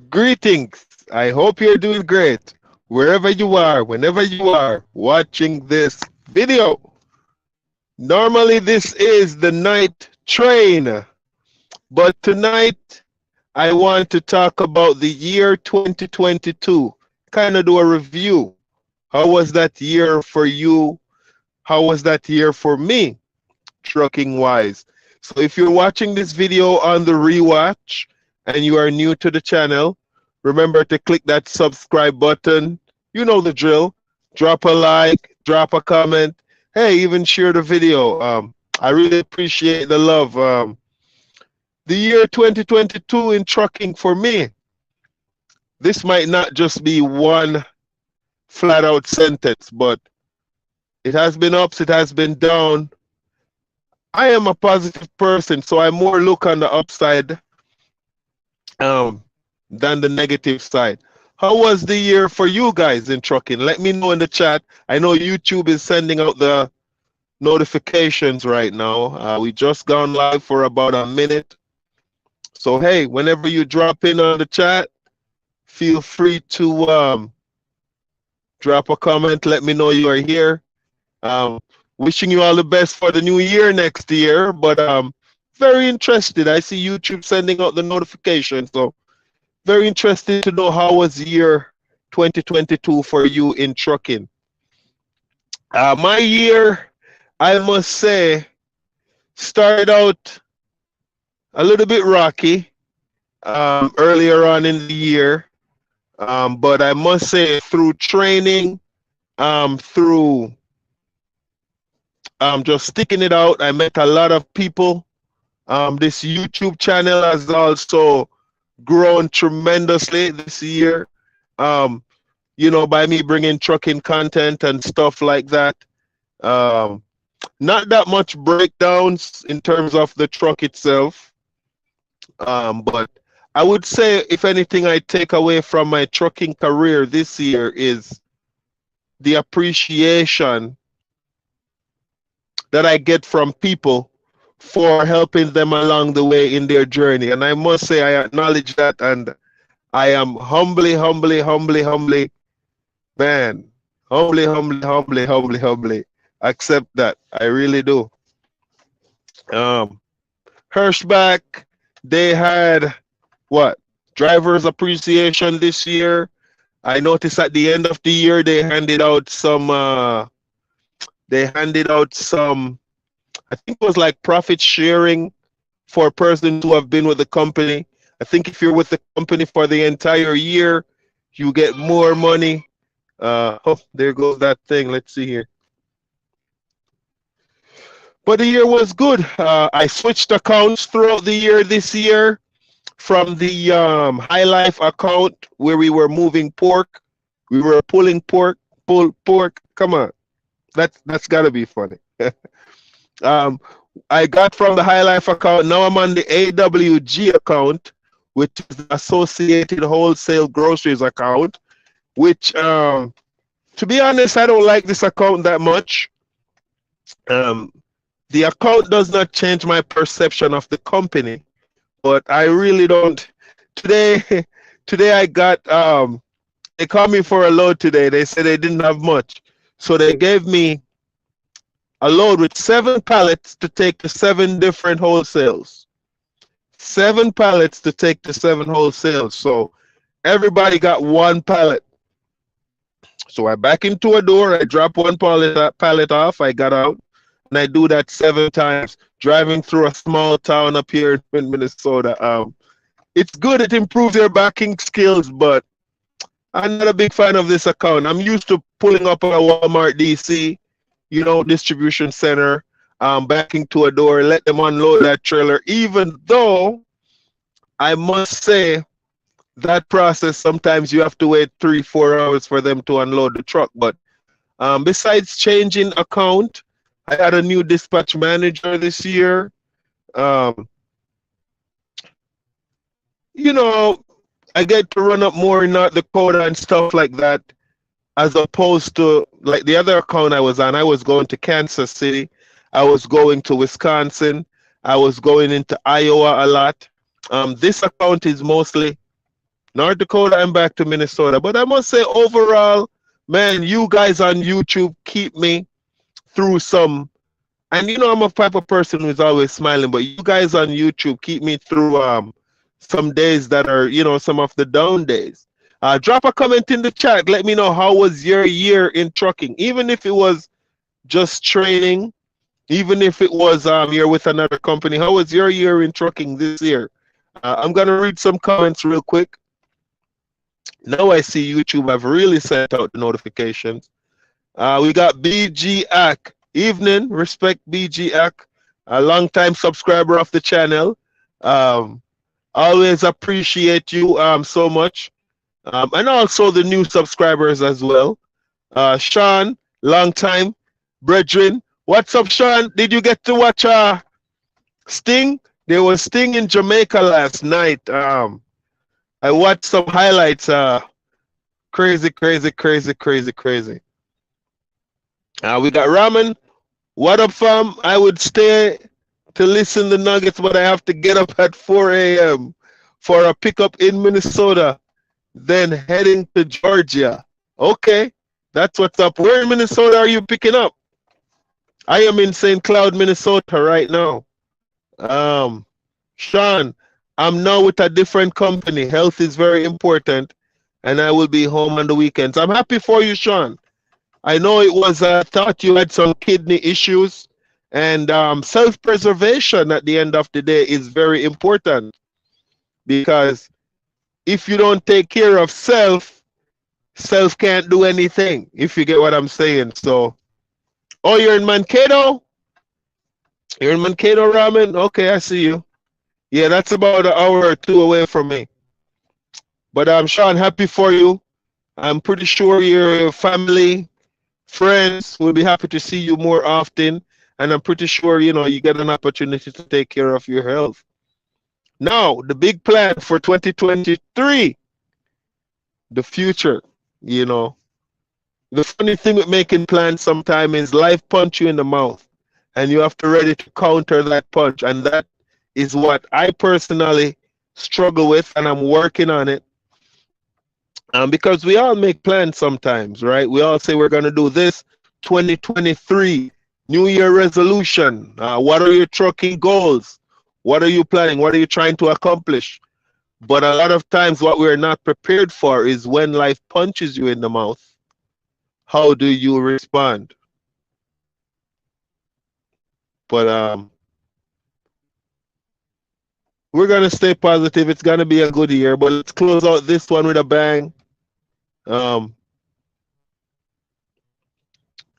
Greetings. I hope you're doing great wherever you are, whenever you are watching this video. Normally, this is the night train, but tonight I want to talk about the year 2022. Kind of do a review. How was that year for you? How was that year for me, trucking wise? So, if you're watching this video on the rewatch and you are new to the channel, remember to click that subscribe button. You know the drill. Drop a like, drop a comment. Hey, even share the video. I really appreciate the love. The year 2022 in trucking for me, this might not just be one flat out sentence, but it has been ups, it has been down. I am a positive person, so I more look on the upside um, than the negative side. How was the year for you guys in trucking? Let me know in the chat. I know YouTube is sending out the notifications right now. We just gone live for about a minute. So hey, whenever you drop in on the chat, feel free to drop a comment. Let me know you are here. Wishing you all the best for the new year next year. But very interested. I see YouTube sending out the notification. So very interested to know how was year 2022 for you in trucking. My year, I must say, started out a little bit rocky earlier on in the year. But I must say, through training, through just sticking it out, I met a lot of people. This YouTube channel has also grown tremendously this year. By me bringing trucking content and stuff like that. Not that much breakdowns in terms of the truck itself. But I would say, if anything, I take away from my trucking career this year is the appreciation that I get from people for helping them along the way in their journey. And I must say, I acknowledge that, and I am humbly, man, humbly accept that. I really do. Hirschbach, they had what? Drivers appreciation this year. I noticed at the end of the year they handed out some I think it was like profit sharing for persons who have been with the company. I think if you're with the company for the entire year, you get more money. Oh, there goes that thing. Let's see here. But the year was good. I switched accounts throughout the year this year from the High Life account where we were moving pork. We were pulling pork, pull pork. Come on. That's got to be funny. I got from the High Life account. Now I'm on the AWG account, which is the Associated Wholesale Groceries account, which, to be honest, I don't like this account that much. The account does not change my perception of the company, but I really don't. Today I got, they called me for a load today. They said they didn't have much. So they gave me a load with 7 pallets to take to 7 different wholesales. 7 pallets to take to 7 wholesales. So everybody got 1 pallet. So I back into a door, I drop 1 pallet off, I got out, and I do that 7 times, driving through a small town up here in Minnesota. It's good, it improves your backing skills, but I'm not a big fan of this account. I'm used to pulling up at a Walmart DC, distribution center, backing to a door, let them unload that trailer, even though I must say that process, sometimes you have to wait 3-4 hours for them to unload the truck. But besides changing account, I had a new dispatch manager this year. I get to run up more in North Dakota and stuff like that, as opposed to like the other account I was on. I was going to Kansas City, I was going to Wisconsin, I was going into Iowa a lot. This account is mostly North Dakota and back to Minnesota. But I must say, overall, man, you guys on YouTube keep me through some. And you know, I'm a type of person who's always smiling, but you guys on YouTube keep me through some days that are, you know, some of the down days. Drop a comment in the chat. Let me know how was your year in trucking, even if it was just training, even if it was you're with another company. How was your year in trucking this year? I'm gonna read some comments real quick. Now I see YouTube have really sent out the notifications. We got BG Ack. Evening, respect BG Ack, a long time subscriber of the channel. Um, Always appreciate you so much. And also the new subscribers as well. Sean, long time. Brethren, what's up, Sean? Did you get to watch Sting? There was Sting in Jamaica last night. I watched some highlights. Crazy, crazy, crazy, crazy, crazy. We got Ramen. What up, fam? I would stay to listen to Nuggets, but I have to get up at 4 a.m. for a pickup in Minnesota, then heading to Georgia. Okay, that's what's up. Where in Minnesota are you picking up? I am in St. Cloud, Minnesota right now. Sean, I'm now with a different company. Health is very important, and I will be home on the weekends. I'm happy for you, Sean. I know it was thought you had some kidney issues, and self-preservation at the end of the day is very important, because if you don't take care of self can't do anything, if you get what I'm saying. So, oh, you're in Mankato? You're in Mankato, Ramen? Okay, I see you. Yeah, that's about an hour or two away from me. But I'm Sean, happy for you. I'm pretty sure your family, friends will be happy to see you more often. And I'm pretty sure, you know, you get an opportunity to take care of your health. Now, the big plan for 2023, the future, you know. The funny thing with making plans sometimes is life punch you in the mouth, and you have to ready to counter that punch. And that is what I personally struggle with, and I'm working on it. Because we all make plans sometimes, right? We all say we're going to do this 2023, New Year resolution. What are your trucking goals? What are you planning? What are you trying to accomplish? But a lot of times what we're not prepared for is when life punches you in the mouth. How do you respond? But we're going to stay positive. It's going to be a good year, but let's close out this one with a bang.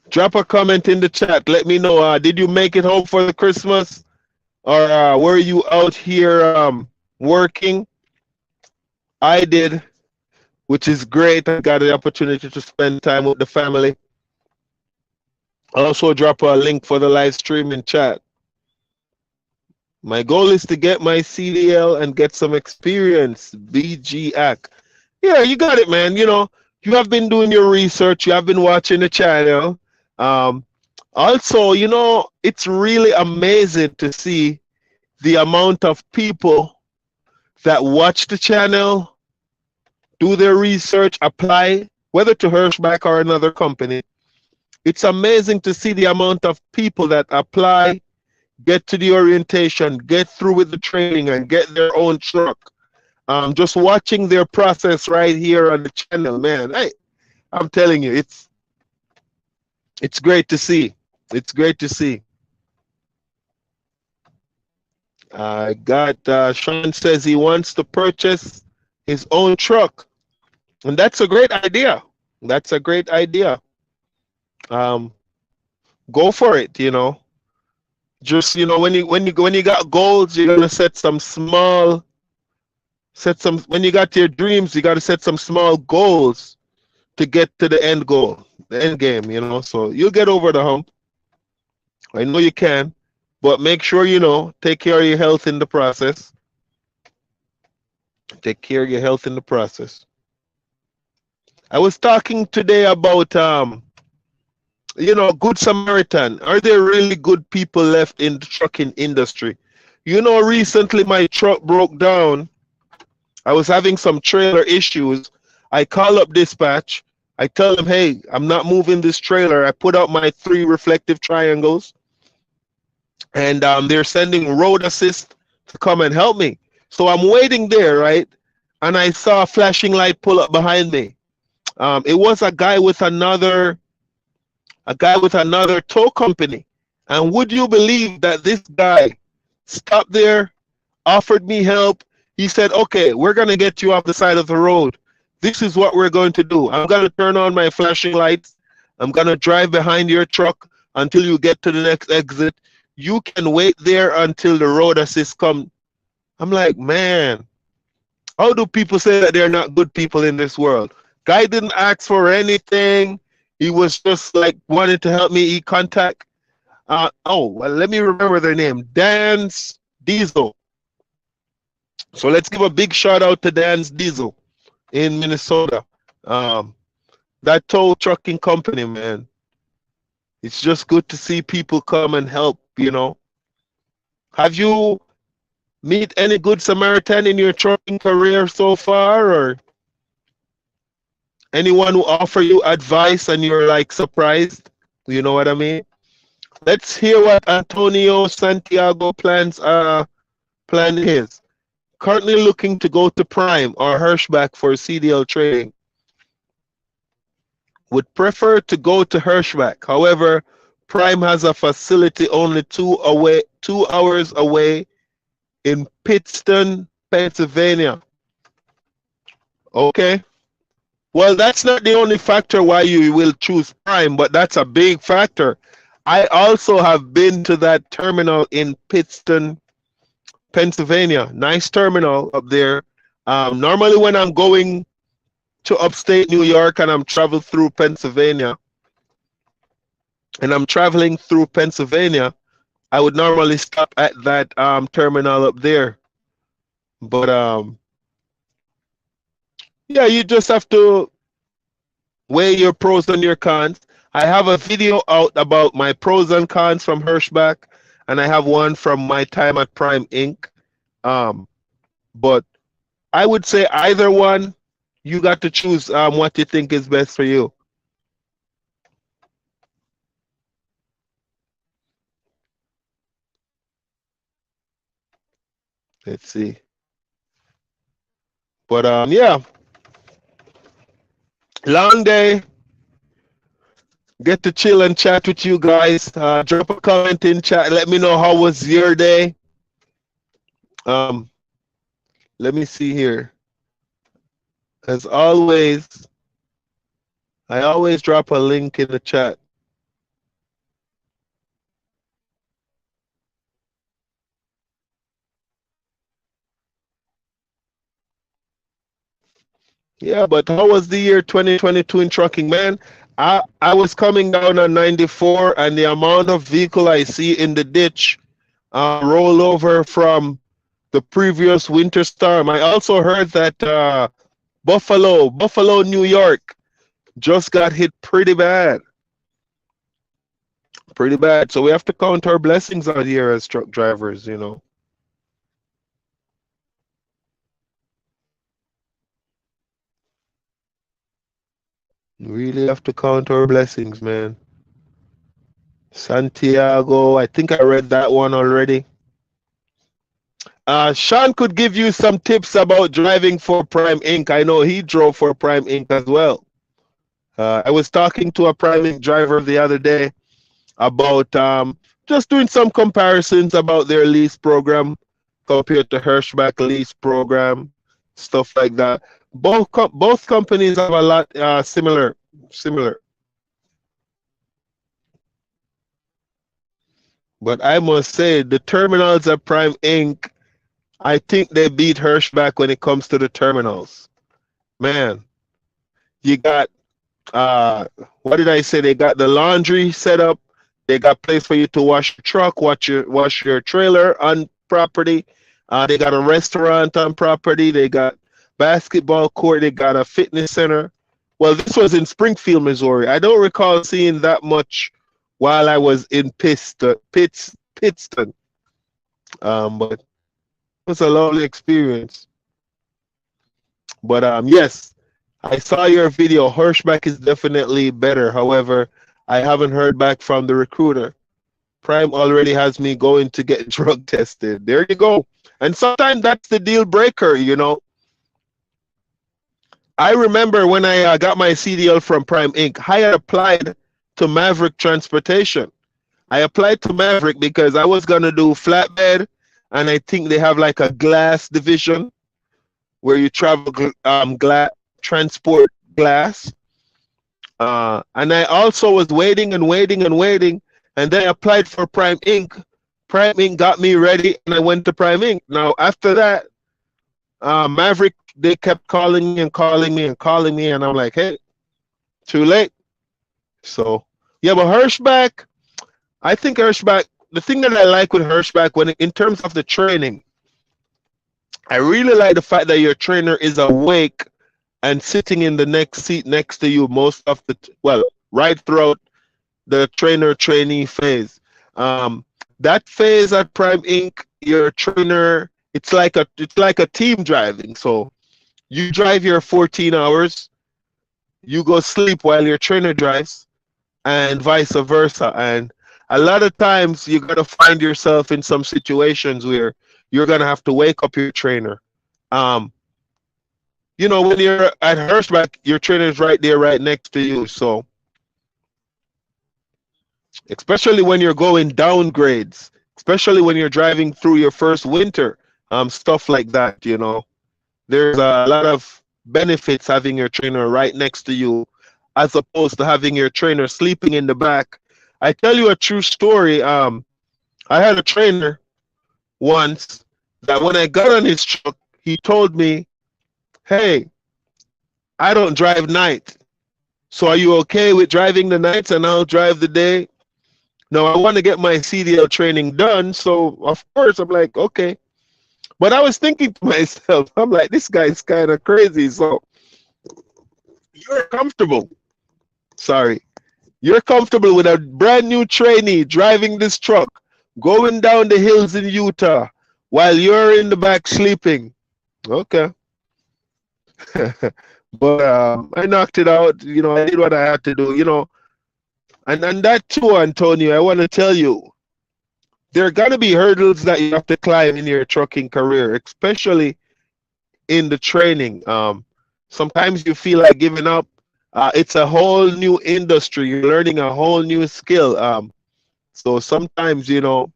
Drop a comment in the chat. Let me know, did you make it home for the Christmas? Or were you out here working? I did, which is great. I got the opportunity to spend time with the family. I'll also drop a link for the live stream in chat. My goal is to get my CDL and get some experience. BG Ack. Yeah, you got it, man. You know, you have been doing your research. You have been watching the channel. Also, you know, it's really amazing to see the amount of people that watch the channel, do their research, apply, whether to Hirschbach or another company. It's amazing to see the amount of people that apply, get to the orientation, get through with the training, and get their own truck. Just watching their process right here on the channel, man. I'm telling you, it's great to see. It's great to see. I got Sean says he wants to purchase his own truck, and that's a great idea. That's a great idea. Go for it. You know, just, you know, when you got goals, you're gonna set some small. When you got your dreams, you got to set some small goals to get to the end goal, the end game. You know, so you'll get over the hump. I know you can. But make sure, you know, take care of your health in the process. Take care of your health in the process. I was talking today about, you know, Good Samaritan. Are there really good people left in the trucking industry? You know, recently my truck broke down I was having some trailer issues. I call up dispatch. I tell them, hey, I'm not moving this trailer. I put out my 3 reflective triangles, and they're sending road assist to come and help me. So I'm waiting there, right? And I saw a flashing light pull up behind me. It was a guy with another tow company. And would you believe that this guy stopped there, offered me help? He said, okay, we're going to get you off the side of the road. This is what we're going to do. I'm going to turn on my flashing lights. I'm going to drive behind your truck until you get to the next exit. You can wait there until the road assist comes. I'm like, man, how do people say that they're not good people in this world? Guy didn't ask for anything. He was just like wanted to help me. He contact. Oh, well, let me remember their name. Dan's Diesel. So let's give a big shout out to Dan's Diesel in Minnesota. That tow trucking company, man. It's just good to see people come and help, you know. Have you meet any good Samaritan in your trucking career so far, or anyone who offer you advice and you're like surprised? You know what I mean? Let's hear what Antonio Santiago plan is. Currently looking to go to Prime or Hirschbach for CDL training. Would prefer to go to Hirschbach. However, Prime has a facility only 2 hours away in Pittston, Pennsylvania. Okay. Well, that's not the only factor why you will choose Prime, but that's a big factor. I also have been to that terminal in Pittston, Pennsylvania. Nice terminal up there. Normally when I'm going to upstate New York and I'm traveling through Pennsylvania, I would normally stop at that terminal up there. But yeah, you just have to weigh your pros and your cons. I have a video out about my pros and cons from Hirschbach, and I have one from my time at Prime Inc. But I would say either one, you got to choose what you think is best for you. Let's see. But yeah, long day. Get to chill and chat with you guys. Drop a comment in chat. Let me know how was your day. Let me see here. As always, I always drop a link in the chat. Yeah, but how was the year 2022 in trucking, man? I was coming down on 94, and the amount of vehicle I see in the ditch roll over from the previous winter storm. I also heard that Buffalo, New York, just got hit pretty bad. Pretty bad. So we have to count our blessings out here as truck drivers, you know. We really have to count our blessings, man. Santiago, I think I read that one already. Sean could give you some tips about driving for Prime Inc. I know he drove for Prime Inc. as well. I was talking to a Prime Inc. driver the other day about just doing some comparisons about their lease program compared to Hirschbach lease program, stuff like that. Both companies have a lot similar. But I must say, the terminals at Prime Inc., I think they beat Hirschbach when it comes to the terminals. Man, you got, what did I say? They got the laundry set up. They got place for you to wash your truck, wash your trailer on property. They got a restaurant on property. They got basketball court. They got a fitness center. Well, this was in Springfield, Missouri. I don't recall seeing that much while I was in Pittston. But it was a lovely experience. But yes, I saw your video. Hirschback is definitely better. However, I haven't heard back from the recruiter. Prime already has me going to get drug tested. There you go. And sometimes that's the deal breaker, you know. I remember when I got my CDL from Prime Inc., I had applied to Maverick Transportation. I applied to Maverick because I was going to do flatbed, and I think they have like a glass division where you travel transport glass. And I also was waiting and waiting and waiting, and then I applied for Prime Inc. Prime Inc. got me ready, and I went to Prime Inc. Now after that, Maverick, they kept calling me and calling me and calling me, and I'm like, hey, too late. So yeah, but Hirschback, I think Hirschback. The thing that I like with Hirschback, when in terms of the training, I really like the fact that your trainer is awake and sitting in the next seat next to you most of the well, right throughout the trainer trainee phase. That phase at Prime Inc., your trainer, it's like a team driving. So you drive your 14 hours, you go sleep while your trainer drives, and vice versa. And a lot of times you're gonna find yourself in some situations where you're gonna have to wake up your trainer. Um, when you're at Hirschback, your trainer is right there, right next to you. So especially when you're going downgrades, especially when you're driving through your first winter, stuff like that, there's a lot of benefits having your trainer right next to you as opposed to having your trainer sleeping in the back. I tell you a true story. I had a trainer once that when I got on his truck, he told me, hey, I don't drive night. So are you okay with driving the nights and I'll drive the day? No, I want to get my CDL training done. So of course I'm like, okay. But I was thinking to myself, I'm like, this guy's kind of crazy. So you're comfortable. Sorry. You're comfortable with a brand new trainee driving this truck, going down the hills in Utah while you're in the back sleeping. Okay. But I knocked it out. I did what I had to do. And that too, Antonio, I want to tell you, there are going to be hurdles that you have to climb in your trucking career, especially in the training. Sometimes you feel like giving up. It's a whole new industry. You're learning a whole new skill. So sometimes, it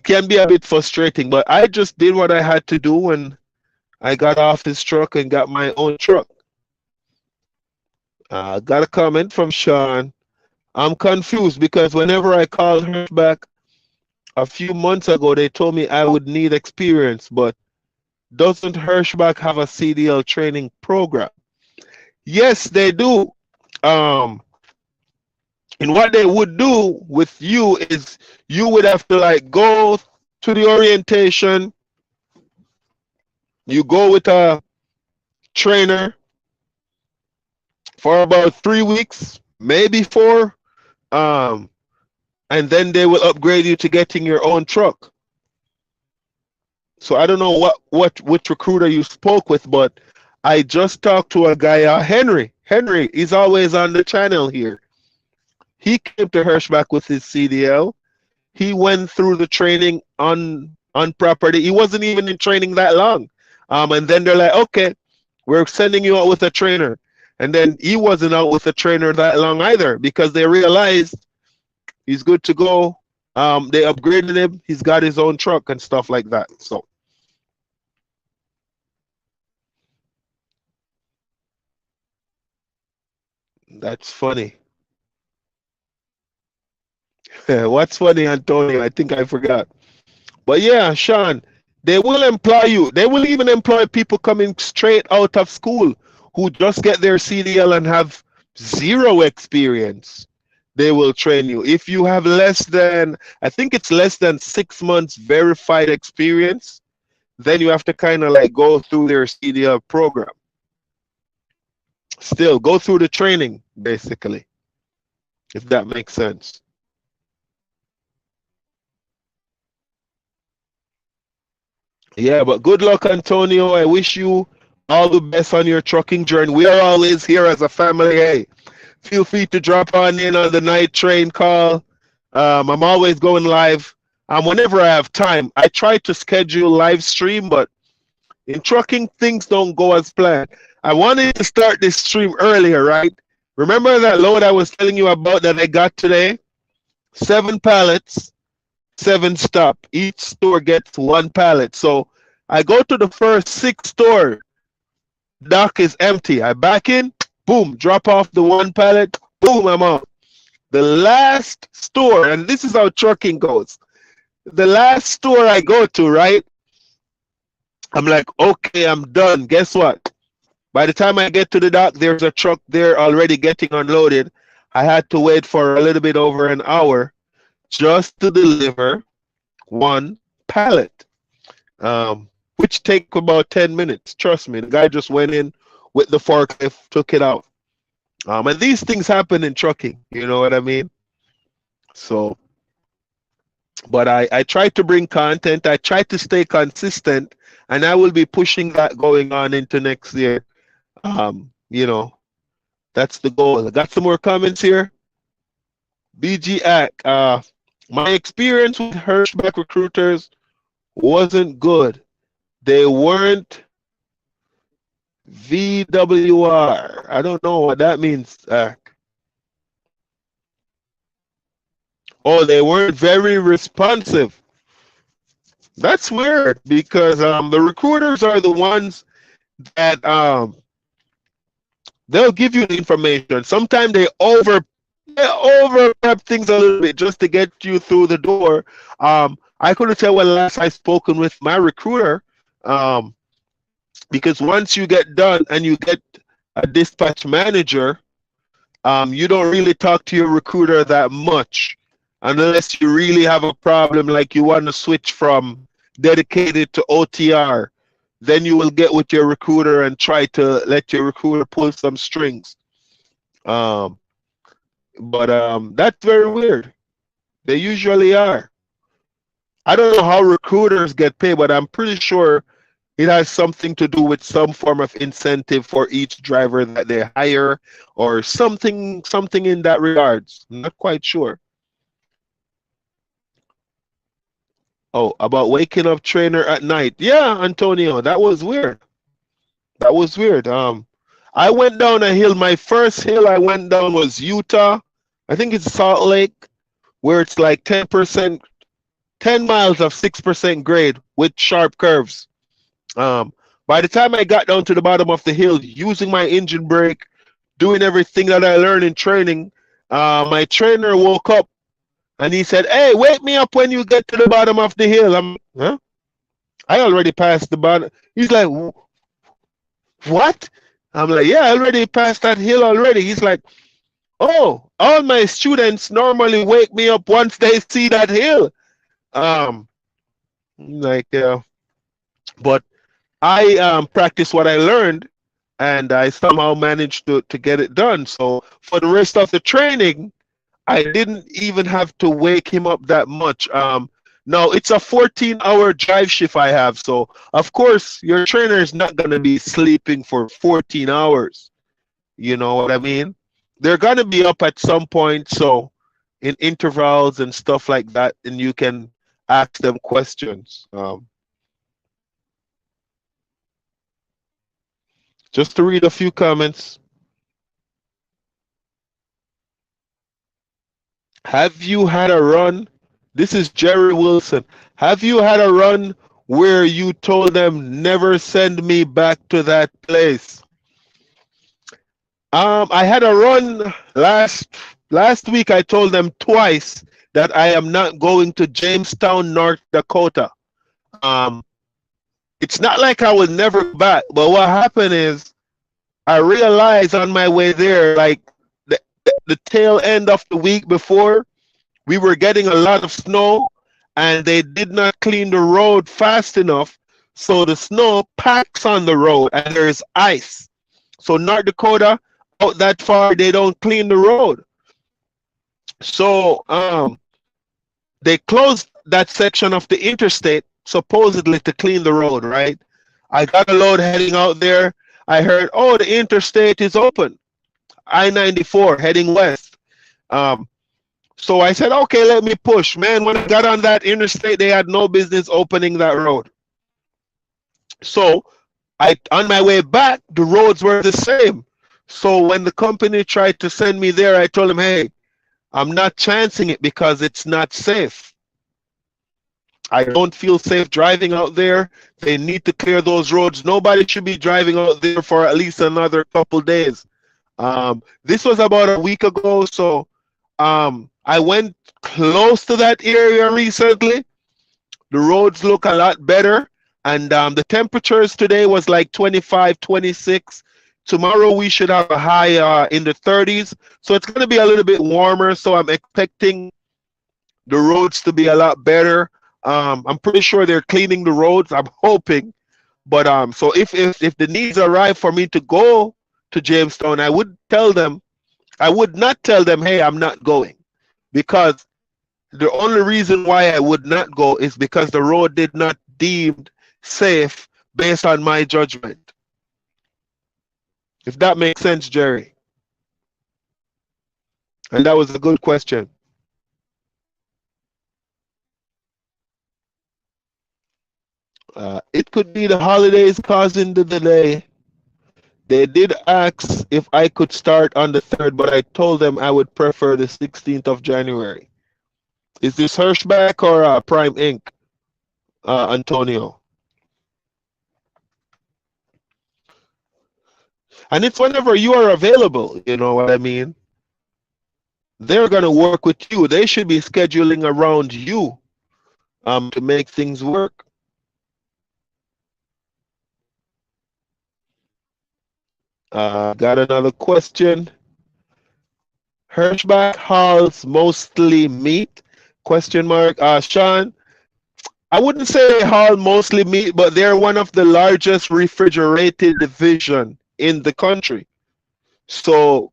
can be a bit frustrating, but I just did what I had to do when I got off this truck and got my own truck. Got a comment from Sean. I'm confused because whenever I called her back a few months ago, they told me I would need experience, but doesn't Hirschback have a CDL training program? Yes, they do. And what they would do with you is you would have to like go to the orientation. You go with a trainer for about 3 weeks, maybe 4. And then they will upgrade you to getting your own truck. So I don't know which recruiter you spoke with, but I just talked to a guy, Henry. Henry is always on the channel here. He came to Hirschback with his CDL. He went through the training on property. He wasn't even in training that long. And then they're like, okay, we're sending you out with a trainer. And then he wasn't out with a trainer that long either because they realized he's good to go. They upgraded him. He's got his own truck and stuff like that. So that's funny. What's funny, Antonio? I think I forgot. But yeah, Sean, they will employ you. They will even employ people coming straight out of school who just get their CDL and have zero experience. They will train you. If you have less than, I think it's less than 6 months verified experience, then you have to kind of like go through their CDL program. Still, go through the training, basically, if that makes sense. Yeah, but good luck, Antonio. I wish you all the best on your trucking journey. We are always here as a family. Hey, feel free to drop on the night train call. I'm always going live. Whenever I have time, I try to schedule live stream, but in trucking, things don't go as planned. I wanted to start this stream earlier, right? Remember that load I was telling you about that I got today? 7 pallets, 7 stop. Each store gets 1 pallet. So I go to the first 6 store. Dock is empty. I back in, boom, drop off the 1 pallet, boom, I'm out. The last store, and this is how trucking goes. The last store I go to, right? I'm like, okay, I'm done. Guess what? By the time I get to the dock, there's a truck there already getting unloaded. I had to wait for a little bit over an hour just to deliver 1 pallet, which take about 10 minutes. Trust me, the guy just went in with the forklift, took it out. And these things happen in trucking, you know what I mean? So, but I try to bring content, I try to stay consistent, and I will be pushing that going on into next year. You know, that's the goal. I got some more comments here. BG Ack, my experience with Hirschback recruiters wasn't good. They weren't VWR. I don't know what that means, Ack. Oh, they weren't very responsive. That's weird because the recruiters are the ones that they'll give you the information. Sometimes they over prep things a little bit just to get you through the door. I couldn't tell when last I spoken with my recruiter, because once you get done and you get a dispatch manager, you don't really talk to your recruiter that much unless you really have a problem, like you want to switch from dedicated to OTR. Then you will get with your recruiter and try to let your recruiter pull some strings. But that's very weird. They usually are. I don't know how recruiters get paid, but I'm pretty sure it has something to do with some form of incentive for each driver that they hire, or something in that regards. I'm not quite sure. Oh, about waking up trainer at night. Yeah, Antonio, that was weird. That was weird. I went down a hill. My first hill I went down was Utah. I think it's Salt Lake, where it's like 10%, 10 miles of 6% grade with sharp curves. By the time I got down to the bottom of the hill, using my engine brake, doing everything that I learned in training, my trainer woke up and he said, "Hey, wake me up when you get to the bottom of the hill." Huh? I already passed the bottom. He's like, "What?" I'm like, "Yeah, I already passed that hill already." He's like, "Oh, all my students normally wake me up once they see that hill." Like, but I practiced what I learned, and I somehow managed to get it done. So for the rest of the training, I didn't even have to wake him up that much. No, it's a 14-hour drive shift I have. So of course your trainer is not gonna be sleeping for 14 hours. You know what I mean? They're gonna be up at some point, so in intervals and stuff like that, and you can ask them questions. Just to read a few comments. Have you had a run? This is Jerry Wilson. Have you had a run where you told them never send me back to that place? I had a run last week. I told them twice that I am not going to Jamestown, North Dakota. It's not like I will never go back, but what happened is I realized on my way there, like the tail end of the week before, we were getting a lot of snow and they did not clean the road fast enough. So the snow packs on the road and there's ice. So North Dakota, out that far, they don't clean the road. So they closed that section of the interstate supposedly to clean the road, right? I got a load heading out there. I heard, oh, the interstate is open. I-94 heading west. Um, so I said, okay, let me push. Man, when I got on that interstate, they had no business opening that road. So on my way back, the roads were the same. So when the company tried to send me there, I told them, hey, I'm not chancing it because it's not safe. I don't feel safe driving out there. They need to clear those roads. Nobody should be driving out there for at least another couple days. This was about a week ago, so I went close to that area recently. The roads look a lot better, and the temperatures today was like 25, 26. Tomorrow we should have a high in the 30s, so it's going to be a little bit warmer, so I'm expecting the roads to be a lot better. I'm pretty sure they're cleaning the roads. I'm hoping, but so if the needs arrive for me to go to Jamestown, I would not tell them, hey, I'm not going, because the only reason why I would not go is because the road did not deemed safe based on my judgment. If that makes sense, Jerry. And that was a good question. It could be the holidays causing the delay. They did ask if I could start on the 3rd, but I told them I would prefer the 16th of January. Is this Hirschback or Prime Inc., Antonio? And it's whenever you are available, you know what I mean? They're going to work with you. They should be scheduling around you to make things work. Got another question. Hirschback hauls mostly meat? Question mark. Sean, I wouldn't say they haul mostly meat, but they're one of the largest refrigerated division in the country. So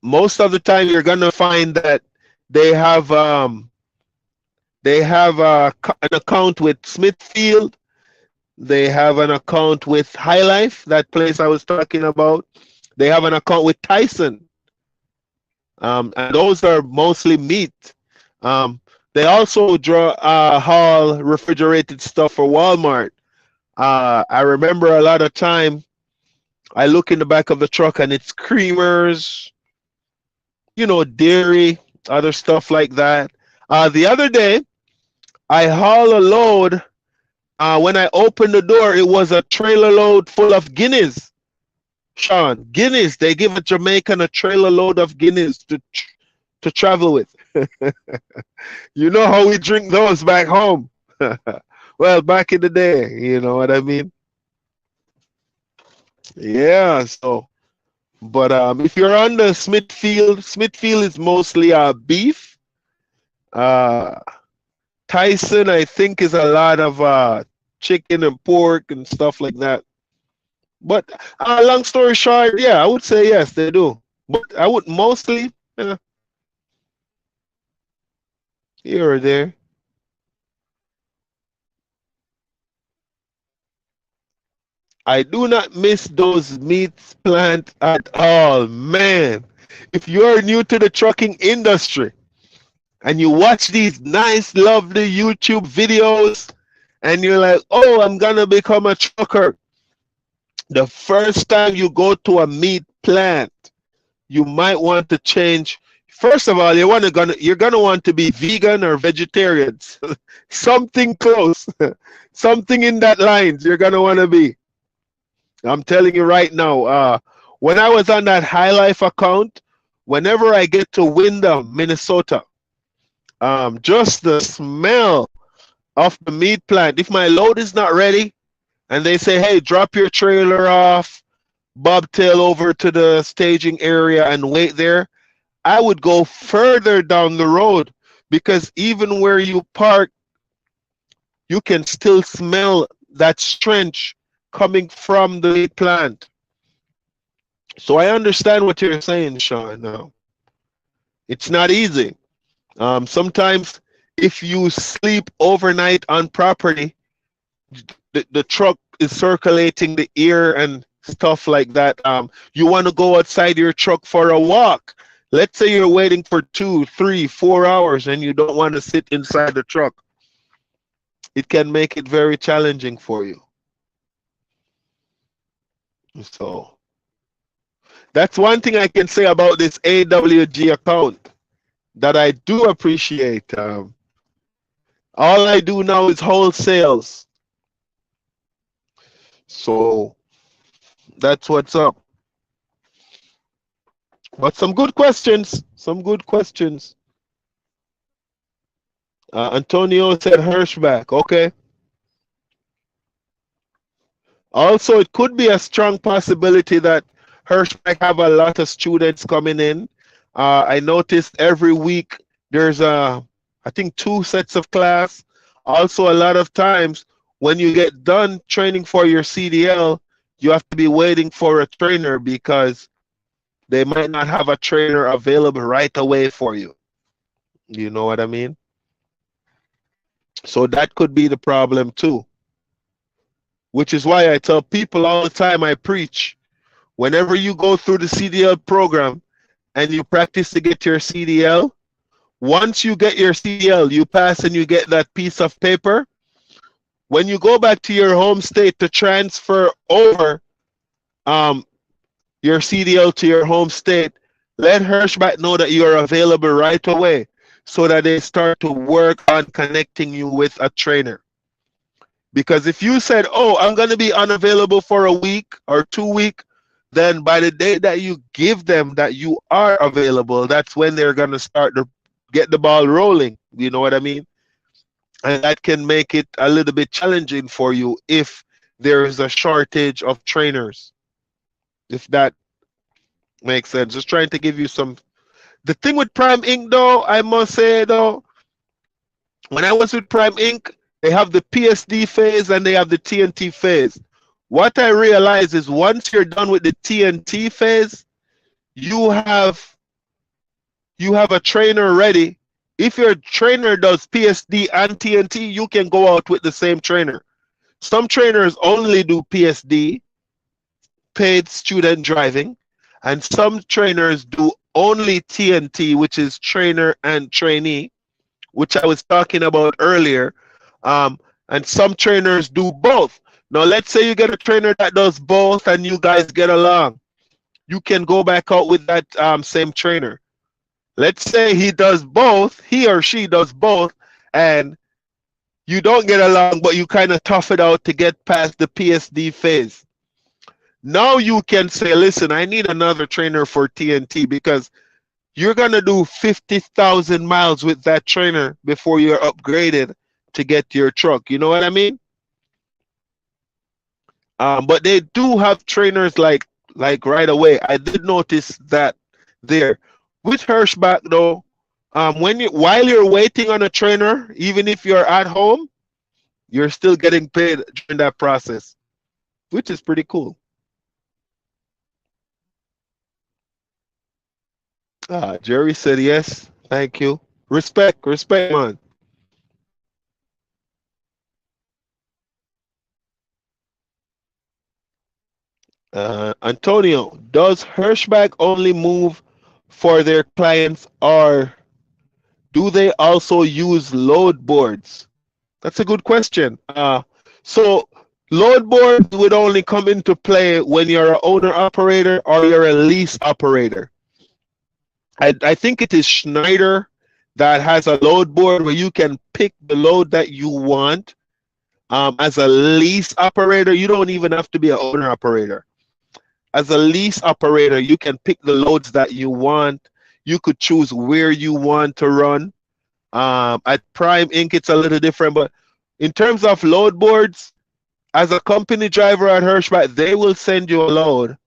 most of the time you're gonna find that they have an account with Smithfield. They have an account with High Life, that place I was talking about. They have an account with Tyson. And those are mostly meat. They also haul refrigerated stuff for Walmart. I remember a lot of time I look in the back of the truck and it's creamers, you know, dairy, other stuff like that. The other day, I haul a load. When I opened the door, it was a trailer load full of Guinness. Sean, Guinness. They give a Jamaican a trailer load of Guinness to travel with. You know how we drink those back home. Well, back in the day, you know what I mean? Yeah, so, but if you're on the Smithfield is mostly beef. Tyson, I think, is a lot of chicken and pork and stuff like that. But long story short, yeah, I would say yes, they do. But I would mostly here or there. I do not miss those meats plant at all, man. If you're new to the trucking industry and you watch these nice, lovely YouTube videos and you're like, oh, I'm gonna become a trucker. The first time you go to a meat plant, you might want to change. First of all, you're gonna want to be vegan or vegetarian. Something close, something in that lines you're gonna want to be. I'm telling you right now. When I was on that High Life account, whenever I get to Windham, Minnesota, just the smell of the meat plant. If my load is not ready, and they say, "Hey, drop your trailer off, bobtail over to the staging area and wait there," I would go further down the road, because even where you park, you can still smell that stench coming from the meat plant. So I understand what you're saying, Sean. Now, it's not easy. Sometimes if you sleep overnight on property, the truck is circulating the air and stuff like that. You want to go outside your truck for a walk. Let's say you're waiting for 2, 3, 4 hours and you don't want to sit inside the truck. It can make it very challenging for you. So that's one thing I can say about this AWG account that I do appreciate. All I do now is wholesales. So that's what's up. But some good questions. Some good questions. Antonio said Hirschback. Okay. Also, it could be a strong possibility that Hirschback have a lot of students coming in. I noticed every week there's I think 2 sets of class. Also, a lot of times when you get done training for your CDL, you have to be waiting for a trainer because they might not have a trainer available right away for you. You know what I mean? So that could be the problem too. Which is why I tell people all the time I preach, whenever you go through the CDL program and you practice to get your CDL, once you get your CDL, you pass and you get that piece of paper. When you go back to your home state to transfer over your CDL to your home state, let Hirschback know that you are available right away so that they start to work on connecting you with a trainer. Because if you said, oh, I'm going to be unavailable for a week or 2 weeks, then by the day that you give them that you are available, that's when they're going to start to get the ball rolling. You know what I mean? And that can make it a little bit challenging for you if there is a shortage of trainers. If that makes sense. Just trying to give you some. The thing with Prime Inc. though, I must say though, when I was with Prime Inc., they have the PSD phase and they have the TNT phase. What I realize is once you're done with the TNT phase, you have a trainer ready. If your trainer does PSD and TNT, you can go out with the same trainer. Some trainers only do PSD, paid student driving, and some trainers do only TNT, which is trainer and trainee, which I was talking about earlier. And some trainers do both. Now, let's say you get a trainer that does both and you guys get along. You can go back out with that same trainer. Let's say he does both, he or she does both, and you don't get along, but you kind of tough it out to get past the PSD phase. Now you can say, listen, I need another trainer for TNT because you're going to do 50,000 miles with that trainer before you're upgraded to get your truck. You know what I mean? But they do have trainers like right away. I did notice that there. With Hirschback though, while you're waiting on a trainer, even if you're at home, you're still getting paid during that process, which is pretty cool. Jerry said yes. Thank you. Respect, man. Antonio, does Hirschback only move for their clients or do they also use load boards? That's a good question. So load boards would only come into play when you're an owner operator or you're a lease operator. I think it is Schneider that has a load board where you can pick the load that you want. As a lease operator, you don't even have to be an owner operator. As a lease operator, you can pick the loads that you want. You could choose where you want to run. At Prime Inc., it's a little different, but in terms of load boards, as a company driver at Hirschback, they will send you a load.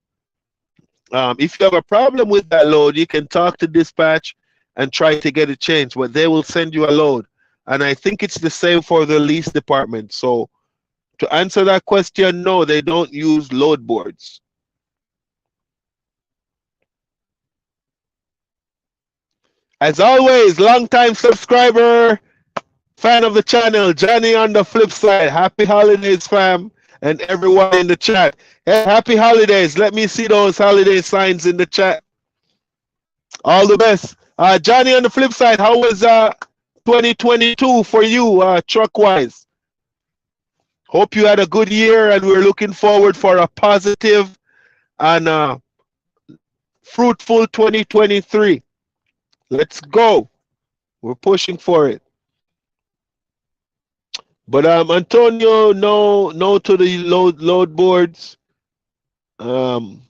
If you have a problem with that load, you can talk to dispatch and try to get it changed, but they will send you a load. And I think it's the same for the lease department. So to answer that question, no, they don't use load boards. As always, long-time subscriber, fan of the channel, Johnny on the flip side. Happy holidays, fam, and everyone in the chat. Hey, happy holidays. Let me see those holiday signs in the chat. All the best. Johnny on the flip side, how was 2022 for you, truck wise? Hope you had a good year, and we're looking forward for a positive and fruitful 2023. Let's go. We're pushing for it. But Antonio, no to the load boards. Um,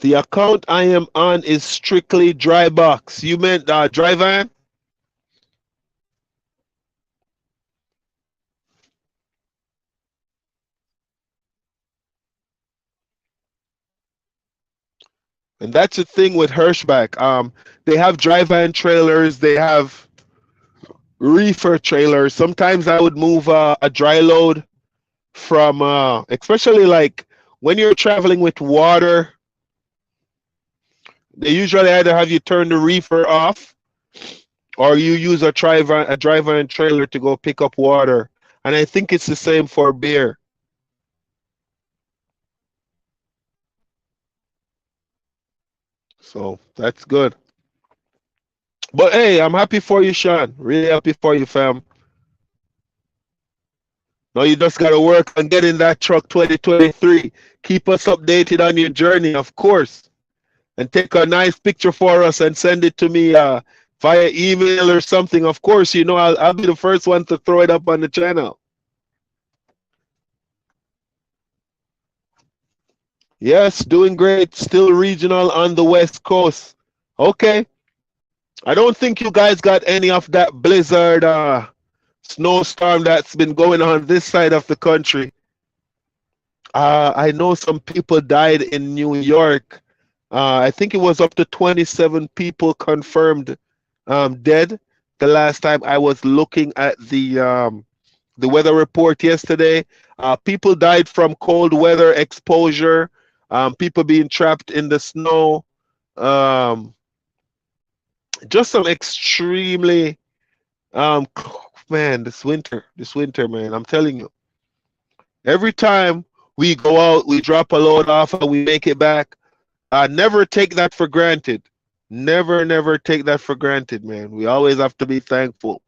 the account I am on is strictly dry box. You meant dry van? And that's the thing with Hirschbach. They have dry van trailers. They have reefer trailers. Sometimes I would move a dry load from, especially like when you're traveling with water. They usually either have you turn the reefer off, or you use a dry van trailer to go pick up water. And I think it's the same for beer. So that's good. But hey, I'm happy for you, Sean. Really happy for you, fam. Now you just gotta work on getting that truck 2023. Keep us updated on your journey, of course. And take a nice picture for us and send it to me via email or something. Of course, you know I'll be the first one to throw it up on the channel. Yes, doing great. Still regional on the West Coast. Okay. I don't think you guys got any of that blizzard snowstorm that's been going on this side of the country. I know some people died in New York. I think it was up to 27 people confirmed dead. The last time I was looking at the weather report yesterday, people died from cold weather exposure. People being trapped in the snow. Um, just some extremely um, man, this winter, man. I'm telling you, every time we go out, we drop a load off, and we make it back. Never take that for granted. Never take that for granted, man. We always have to be thankful.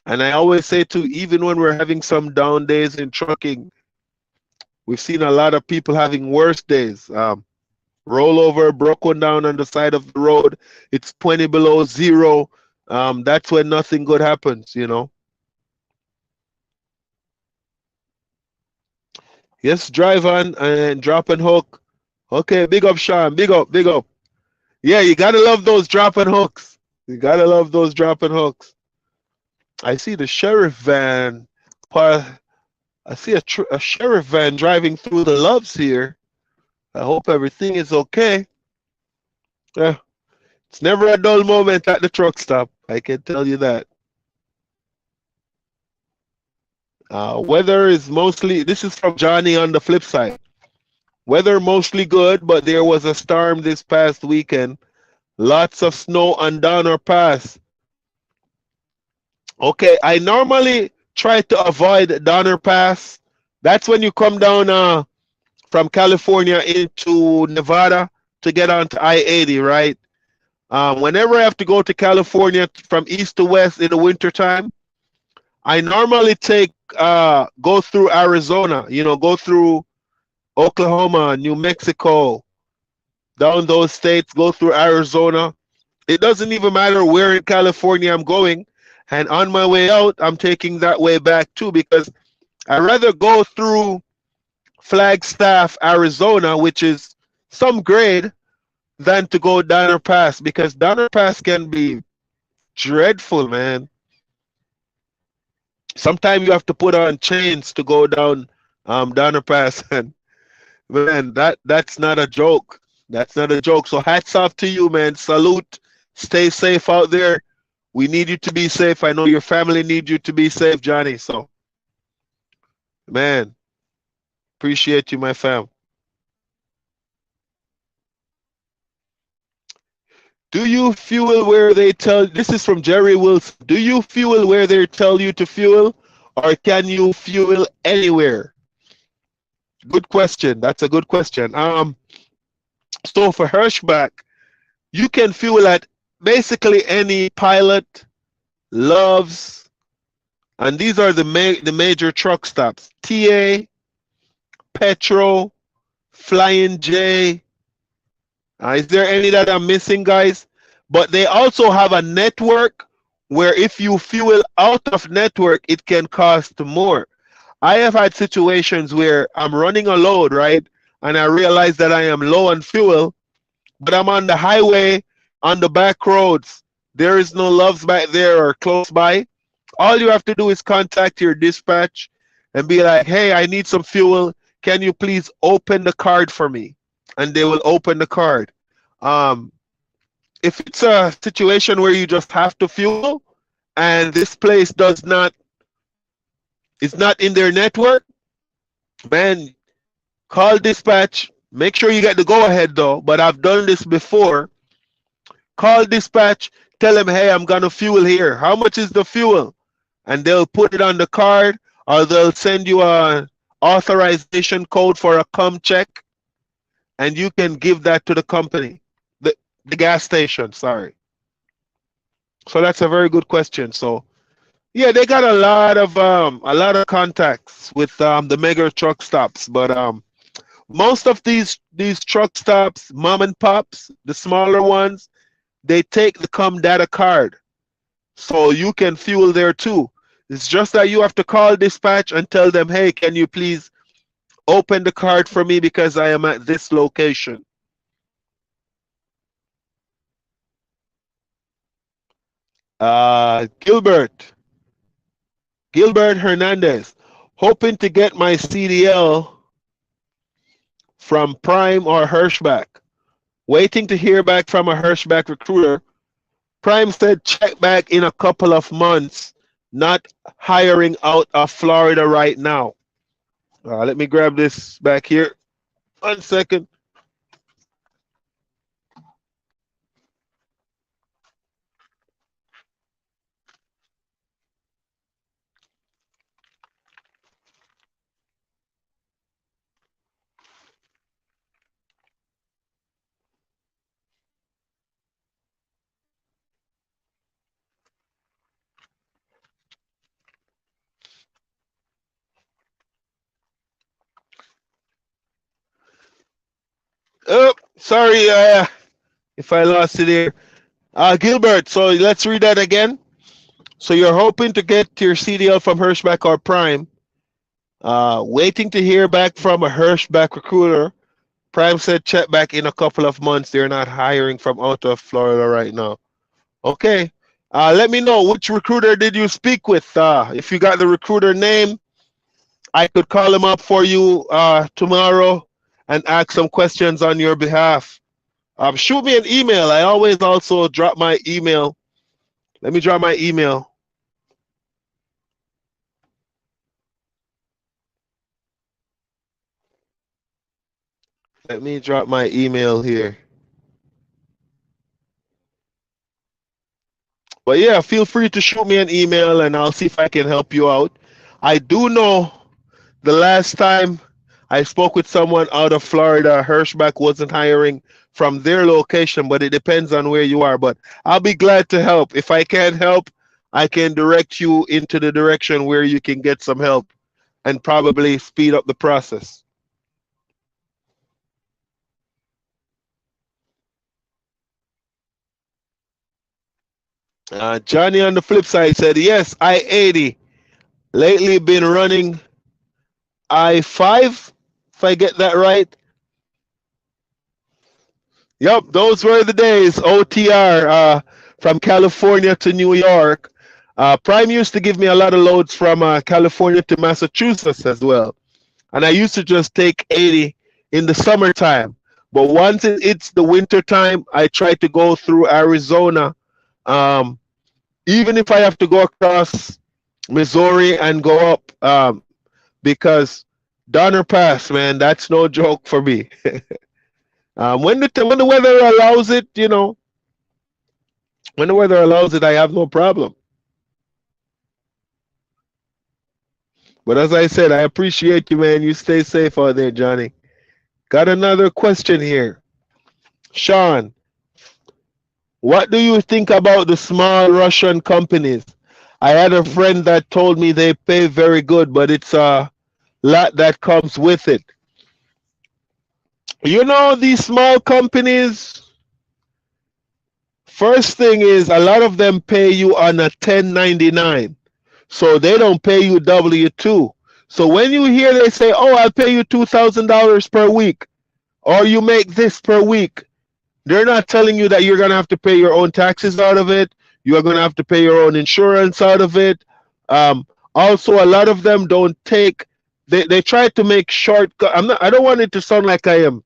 And I always say too, even when we're having some down days in trucking, we've seen a lot of people having worse days. Rollover, broken down on the side of the road. It's 20 below zero. That's when nothing good happens, you know. Yes, drive on and drop and hook. Okay, big up, Sean. Big up, big up. Yeah, you gotta love those drop and hooks. You gotta love those drop and hooks. I see the sheriff van. I see a sheriff van driving through the Loves here. I hope everything is okay. Yeah, it's never a dull moment at the truck stop. I can tell you that. Weather is mostly. This is from Johnny on the flip side. Weather mostly good, but there was a storm this past weekend. Lots of snow on Donner Pass. Okay, I normally try to avoid Donner Pass. That's when you come down from California into Nevada to get onto I-80, right? Whenever I have to go to California from east to west in the wintertime, I normally go through Arizona, go through Oklahoma, New Mexico, down those states, go through Arizona. It doesn't even matter where in California I'm going. And on my way out, I'm taking that way back too, because I'd rather go through Flagstaff, Arizona, which is some grade, than to go Donner Pass, because Donner Pass can be dreadful, man. Sometimes you have to put on chains to go down Donner Pass, and man, that's not a joke. That's not a joke. So hats off to you, man. Salute. Stay safe out there. We need you to be safe. I know your family needs you to be safe, Johnny. So, man, appreciate you, my fam. Do you fuel where they tell? This is from Jerry Wilson. Do you fuel where they tell you to fuel, or can you fuel anywhere? Good question. That's a good question. So for Hirschbach, you can fuel at basically any Pilot, Loves, and these are the major truck stops: TA, Petro, Flying J. Is there any that I'm missing, guys? But they also have a network where if you fuel out of network, it can cost more. I have had situations where I'm running a load, right? And I realize that I am low on fuel, but I'm on the highway, on the back roads. There is no Loves back there or close by. All you have to do is contact your dispatch and be like, hey, I need some fuel. Can you please open the card for me? And they will open the card. Um, if it's a situation where you just have to fuel and this place is not in their network, man, call dispatch. Make sure you get the go ahead though. But I've done this before. Call dispatch, tell them, hey, I'm gonna fuel here. How much is the fuel? And they'll put it on the card, or they'll send you a authorization code for a come check, and you can give that to the company, the gas station. Sorry. So that's a very good question. So yeah, they got a lot of contacts with the mega truck stops, but most of these truck stops, mom and pops, the smaller ones, they take the com data card, so you can fuel there too. It's just that you have to call dispatch and tell them, hey, can you please open the card for me because I am at this location. Gilbert Hernandez, hoping to get my CDL from Prime or Hirschbach. Waiting to hear back from a Hirschbach recruiter. Prime said check back in a couple of months. Not hiring out of Florida right now. Let me grab this back here. 1 second. Oh, sorry if I lost it here. Gilbert, so let's read that again. So you're hoping to get your CDL from Hirschbach or Prime. Waiting to hear back from a Hirschbach recruiter. Prime said check back in a couple of months. They're not hiring from out of Florida right now. Okay. Let me know which recruiter did you speak with. If you got the recruiter name, I could call him up for you tomorrow and ask some questions on your behalf. Shoot me an email. I always also drop my email. Let me drop my email. Let me drop my email here. But yeah, feel free to shoot me an email and I'll see if I can help you out. I do know the last time I spoke with someone out of Florida, Hirschbach wasn't hiring from their location, but it depends on where you are. But I'll be glad to help. If I can't help, I can direct you into the direction where you can get some help and probably speed up the process. Johnny on the flip side said, yes, I-80. Lately been running I-5, if I get that right. Yep, those were the days. OTR from California to New York. Prime used to give me a lot of loads from California to Massachusetts as well. And I used to just take 80 in the summertime. But once it's the winter time, I try to go through Arizona. Um, Even if I have to go across Missouri and go up, because Donner Pass, man, that's no joke for me. When the weather allows it, When the weather allows it, I have no problem. But as I said, I appreciate you, man. You stay safe out there, Johnny. Got another question here. Sean, what do you think about the small Russian companies? I had a friend that told me they pay very good, but it's a lot that comes with it. You know, these small companies, first thing is a lot of them pay you on a 1099. So they don't pay you W-2. So when you hear they say, oh, I'll pay you $2,000 per week, or you make this per week, they're not telling you that you're going to have to pay your own taxes out of it. You are going to have to pay your own insurance out of it. Also, a lot of them don't take, they try to make shortcut. I don't want it to sound like I am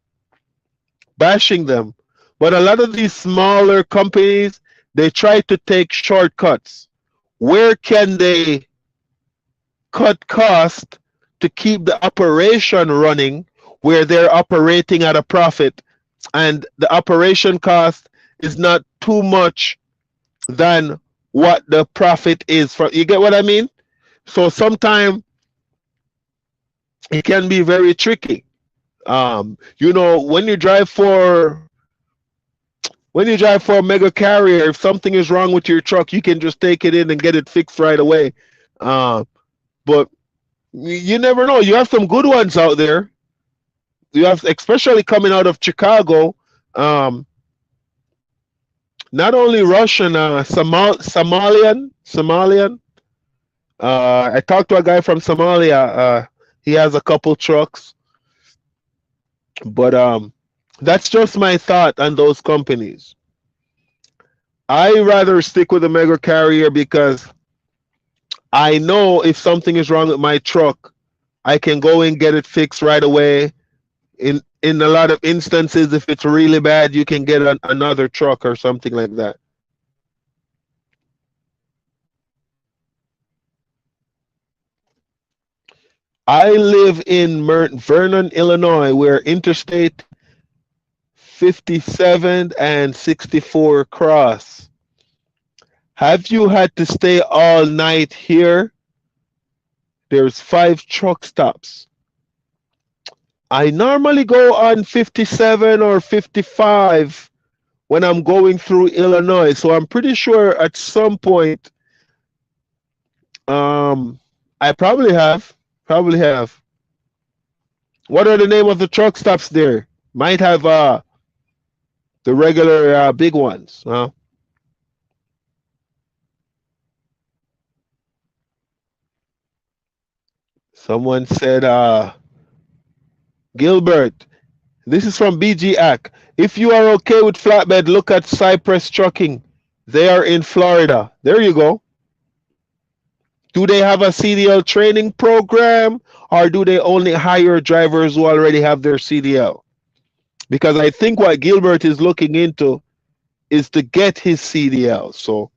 bashing them, but a lot of these smaller companies, they try to take shortcuts. Where can they cut cost to keep the operation running where they're operating at a profit, and the operation cost is not too much than what the profit is from, you get what I mean? So sometimes it can be very tricky. You know, when you drive for a mega carrier, if something is wrong with your truck, you can just take it in and get it fixed right away. But you never know. You have some good ones out there. You have, especially coming out of Chicago. Not only Russian, Somalian. I talked to a guy from Somalia. He has a couple trucks, but that's just my thought on those companies. I rather stick with a mega carrier because I know if something is wrong with my truck, I can go and get it fixed right away. In a lot of instances, if it's really bad, you can get another truck or something like that. I live in Vernon, Illinois, where Interstate 57 and 64 cross. Have you had to stay all night here? There's 5 truck stops. I normally go on 57 or 55 when I'm going through Illinois, so I'm pretty sure at some point, I probably have. What are the name of the truck stops there? Might have the regular big ones. Huh? Someone said, Gilbert, this is from BG Ack. If you are okay with flatbed, look at Cypress Trucking. They are in Florida. There you go. Do they have a CDL training program, or do they only hire drivers who already have their CDL? Because I think what Gilbert is looking into is to get his CDL. So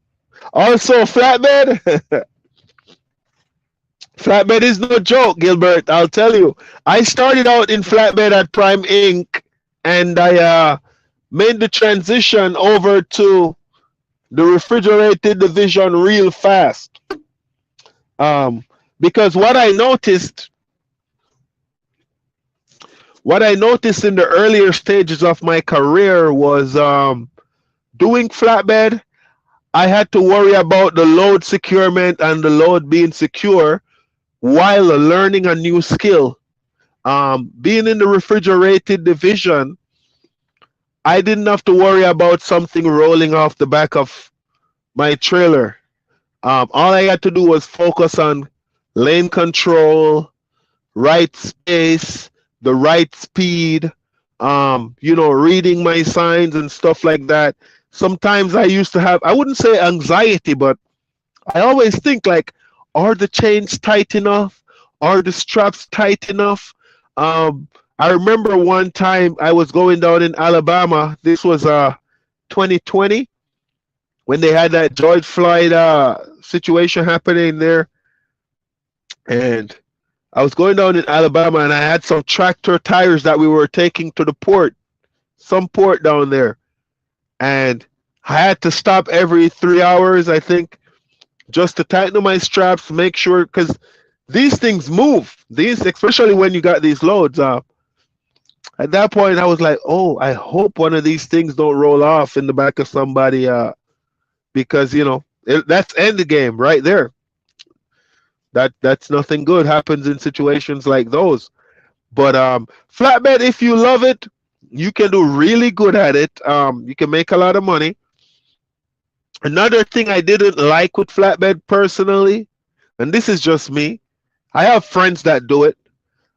also flatbed. Flatbed is no joke, Gilbert. I'll tell you. I started out in flatbed at Prime Inc. and I made the transition over to the refrigerated division real fast. Because what I noticed in the earlier stages of my career was doing flatbed, I had to worry about the load securement and the load being secure while learning a new skill. Being in the refrigerated division, I didn't have to worry about something rolling off the back of my trailer. All I had to do was focus on lane control, right space, the right speed, reading my signs and stuff like that. Sometimes I used to have, I wouldn't say anxiety, but I always think like, are the chains tight enough? Are the straps tight enough? I remember one time I was going down in Alabama. This was 2020 when they had that George Floyd situation happening there. And I was going down in Alabama and I had some tractor tires that we were taking to the port, some port down there. And I had to stop every 3 hours, I think, just to tighten my straps, make sure, because these things move. These, especially when you got these loads. At that point, I was like, oh, I hope one of these things don't roll off in the back of somebody, because that's end the game right there. That's nothing good happens in situations like those. But flatbed, if you love it, you can do really good at it. You can make a lot of money. Another thing I didn't like with flatbed personally, and this is just me, I have friends that do it.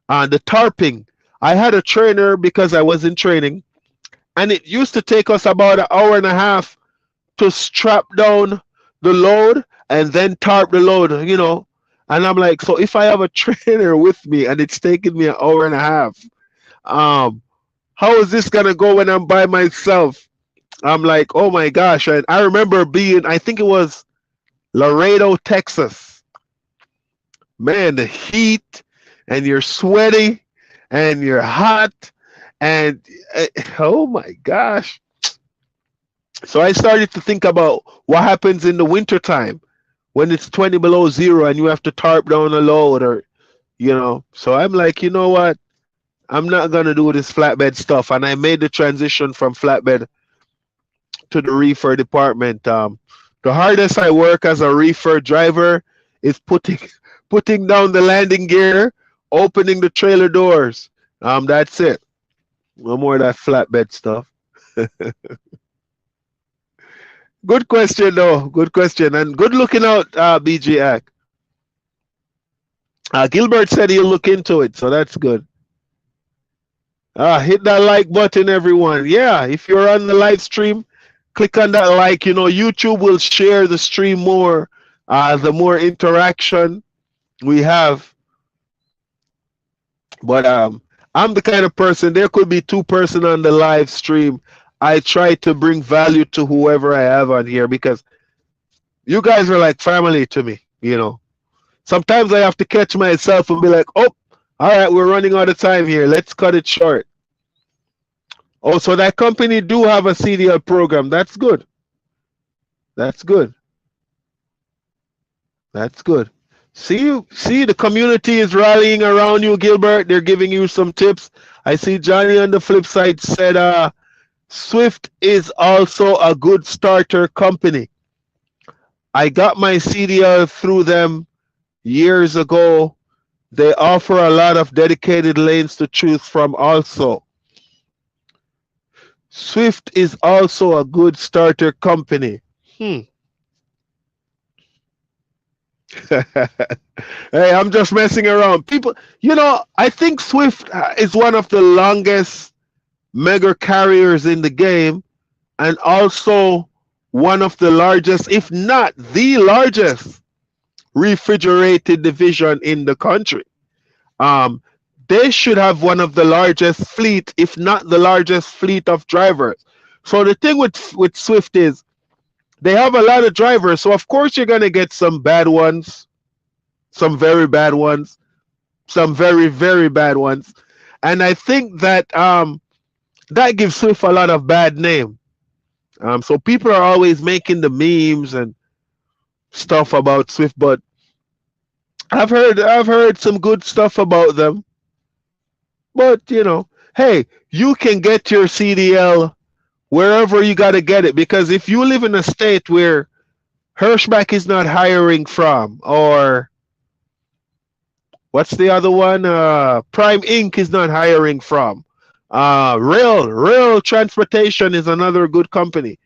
The tarping. I had a trainer because I was in training, and it used to take us about an hour and a half to strap down the load and then tarp the load. And I'm like, so if I have a trainer with me and it's taking me an hour and a half, um, how is this gonna go when I'm by myself? I'm like, oh my gosh. And I remember being, I think it was Laredo, Texas. Man, the heat, and you're sweaty and you're hot, and oh my gosh. So I started to think about what happens in the wintertime when it's 20 below zero and you have to tarp down a load, or. So I'm like, you know what? I'm not gonna do this flatbed stuff. And I made the transition from flatbed to the reefer department. The hardest I work as a reefer driver is putting down the landing gear, opening the trailer doors. That's it. No more of that flatbed stuff. Good question, though. Good question, and good looking out, BG Ack. Gilbert said he'll look into it, so that's good. Hit that like button, everyone. Yeah, if you're on the live stream, click on that like. YouTube will share the stream more. The more interaction we have. But I'm the kind of person, there could be two-person on the live stream. I try to bring value to whoever I have on here because you guys are like family to me. Sometimes I have to catch myself and be like, oh, all right, we're running out of time here. Let's cut it short. Oh, so that company do have a CDL program. That's good. That's good. That's good. See, the community is rallying around you, Gilbert. They're giving you some tips. I see Johnny on the flip side said, Swift is also a good starter company. I got my CDL through them years ago. They offer a lot of dedicated lanes to choose from also. Swift is also a good starter company. Hey, I'm just messing around. People, I think Swift is one of the longest mega carriers in the game, and also one of the largest, if not the largest, refrigerated division in the country. They should have one of the largest fleet, if not the largest fleet of drivers. So the thing with Swift is they have a lot of drivers. So of course you're gonna get some bad ones, some very bad ones, some very, very bad ones. And I think that that gives Swift a lot of bad name. So people are always making the memes and stuff about Swift, but I've heard some good stuff about them. But hey, you can get your CDL wherever you gotta get it, because if you live in a state where Hirschbach is not hiring from, or what's the other one? Prime Inc. is not hiring from. Rail Transportation is another good company.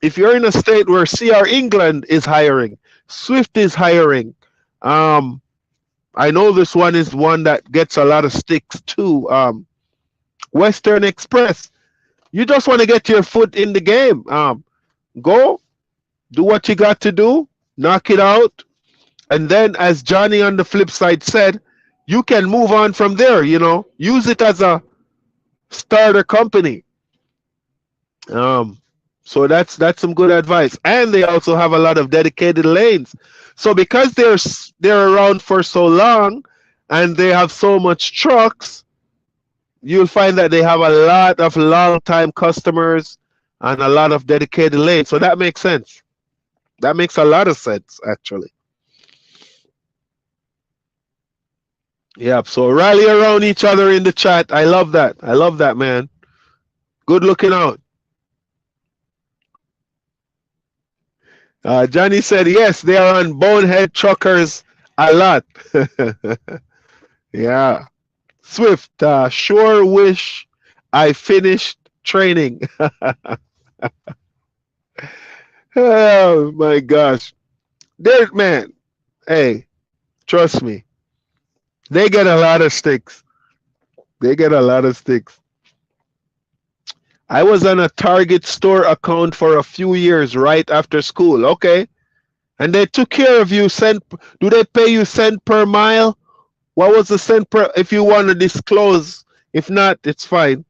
If you're in a state where CR England is hiring, Swift is hiring. I know this one is one that gets a lot of sticks too. Western Express. You just want to get your foot in the game. Go, do what you got to do, knock it out, and then, as Johnny on the flip side said, you can move on from there. Use it as a starter company. So that's some good advice. And they also have a lot of dedicated lanes. So because they're around for so long and they have so much trucks, you'll find that they have a lot of long-time customers. and a lot of dedicated lanes. So that makes sense. That makes a lot of sense, actually. Yeah. So rally around each other in the chat. I love that. I love that, man. Good looking out. Johnny said, yes, they are on Bonehead Truckers a lot. Yeah. Swift, sure wish I finished training. Oh my gosh. There, man. Hey, trust me. They get a lot of sticks. They get a lot of sticks. I was on a Target store account for a few years right after school. Okay. And they took care of you. Do they pay you cent per mile? What was the cent per? If you want to disclose, if not, it's fine.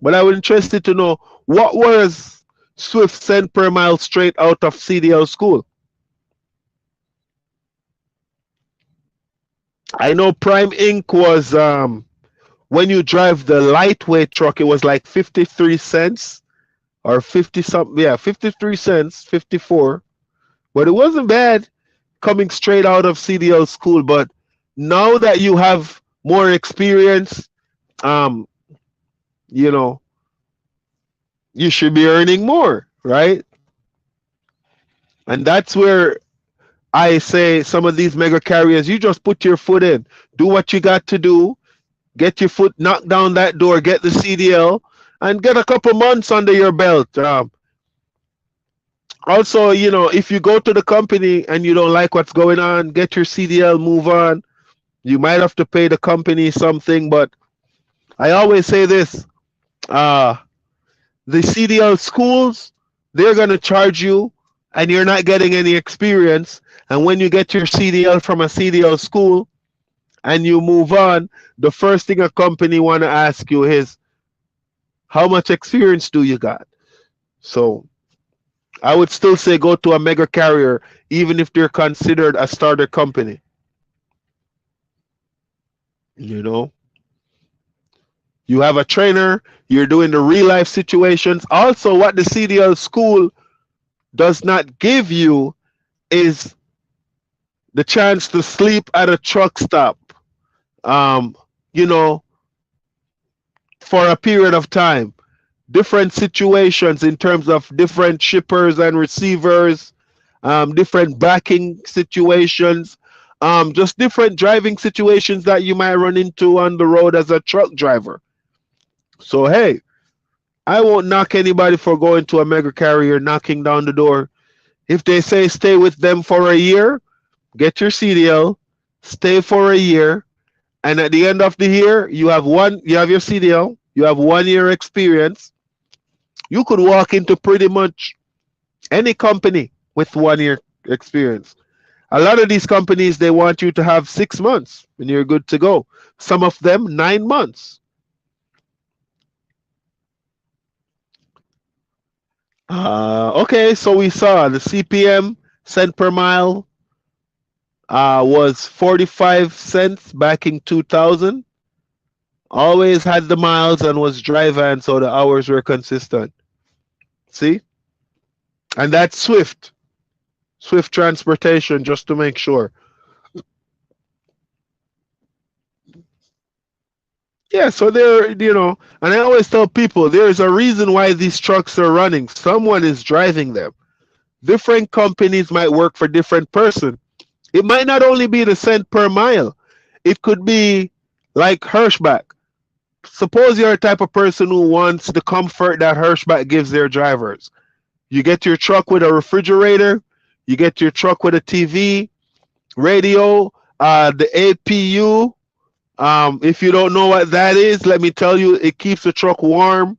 But I was interested to know what was Swift cent per mile straight out of CDL school. I know Prime Inc. was when you drive the lightweight truck, it was like 53 cents or 50 something. Yeah, 53 cents, 54. But it wasn't bad coming straight out of CDL school. But now that you have more experience, you know, you should be earning more, right? And that's where I say some of these mega carriers, you just put your foot in, do what you got to do, get your foot, knock down that door, get the CDL, and get a couple months under your belt. Also, you know, if you go to the company and you don't like what's going on, get your CDL, move on. You might have to pay the company something, but I always say this, the CDL schools, they're going to charge you and you're not getting any experience. And when you get your CDL from a CDL school and you move on, the first thing a company want to ask you is, how much experience do you got? So I would still say go to a mega carrier, even if they're considered a starter company. You know, you have a trainer, you're doing the real life situations. Also, what the CDL school does not give you is the chance to sleep at a truck stop, you know, for a period of time. Different situations in terms of different shippers and receivers, different backing situations, just different driving situations that you might run into on the road as a truck driver. So, hey, I won't knock anybody for going to a mega carrier, knocking down the door. If they say stay with them for a year, get your CDL, stay for a year, and at the end of the year, you have your CDL, you have 1 year experience. You could walk into pretty much any company with 1 year experience. A lot of these companies, they want you to have 6 months and you're good to go. Some of them 9 months. Okay, so we saw the CPM cent per mile was 45 cents back in 2000. Always had the miles and was dry van, so the hours were consistent. See? And that's Swift. Swift transportation, just to make sure. Yeah, so there, you know, and I always tell people there's a reason why these trucks are running. Someone is driving them. Different companies might work for different person. It might not only be the cent per mile. It could be like Hirschbach. Suppose you're a type of person who wants the comfort that Hirschbach gives their drivers. You get your truck with a refrigerator, you get your truck with a TV, radio, the APU. If you don't know what that is, let me tell you, it keeps the truck warm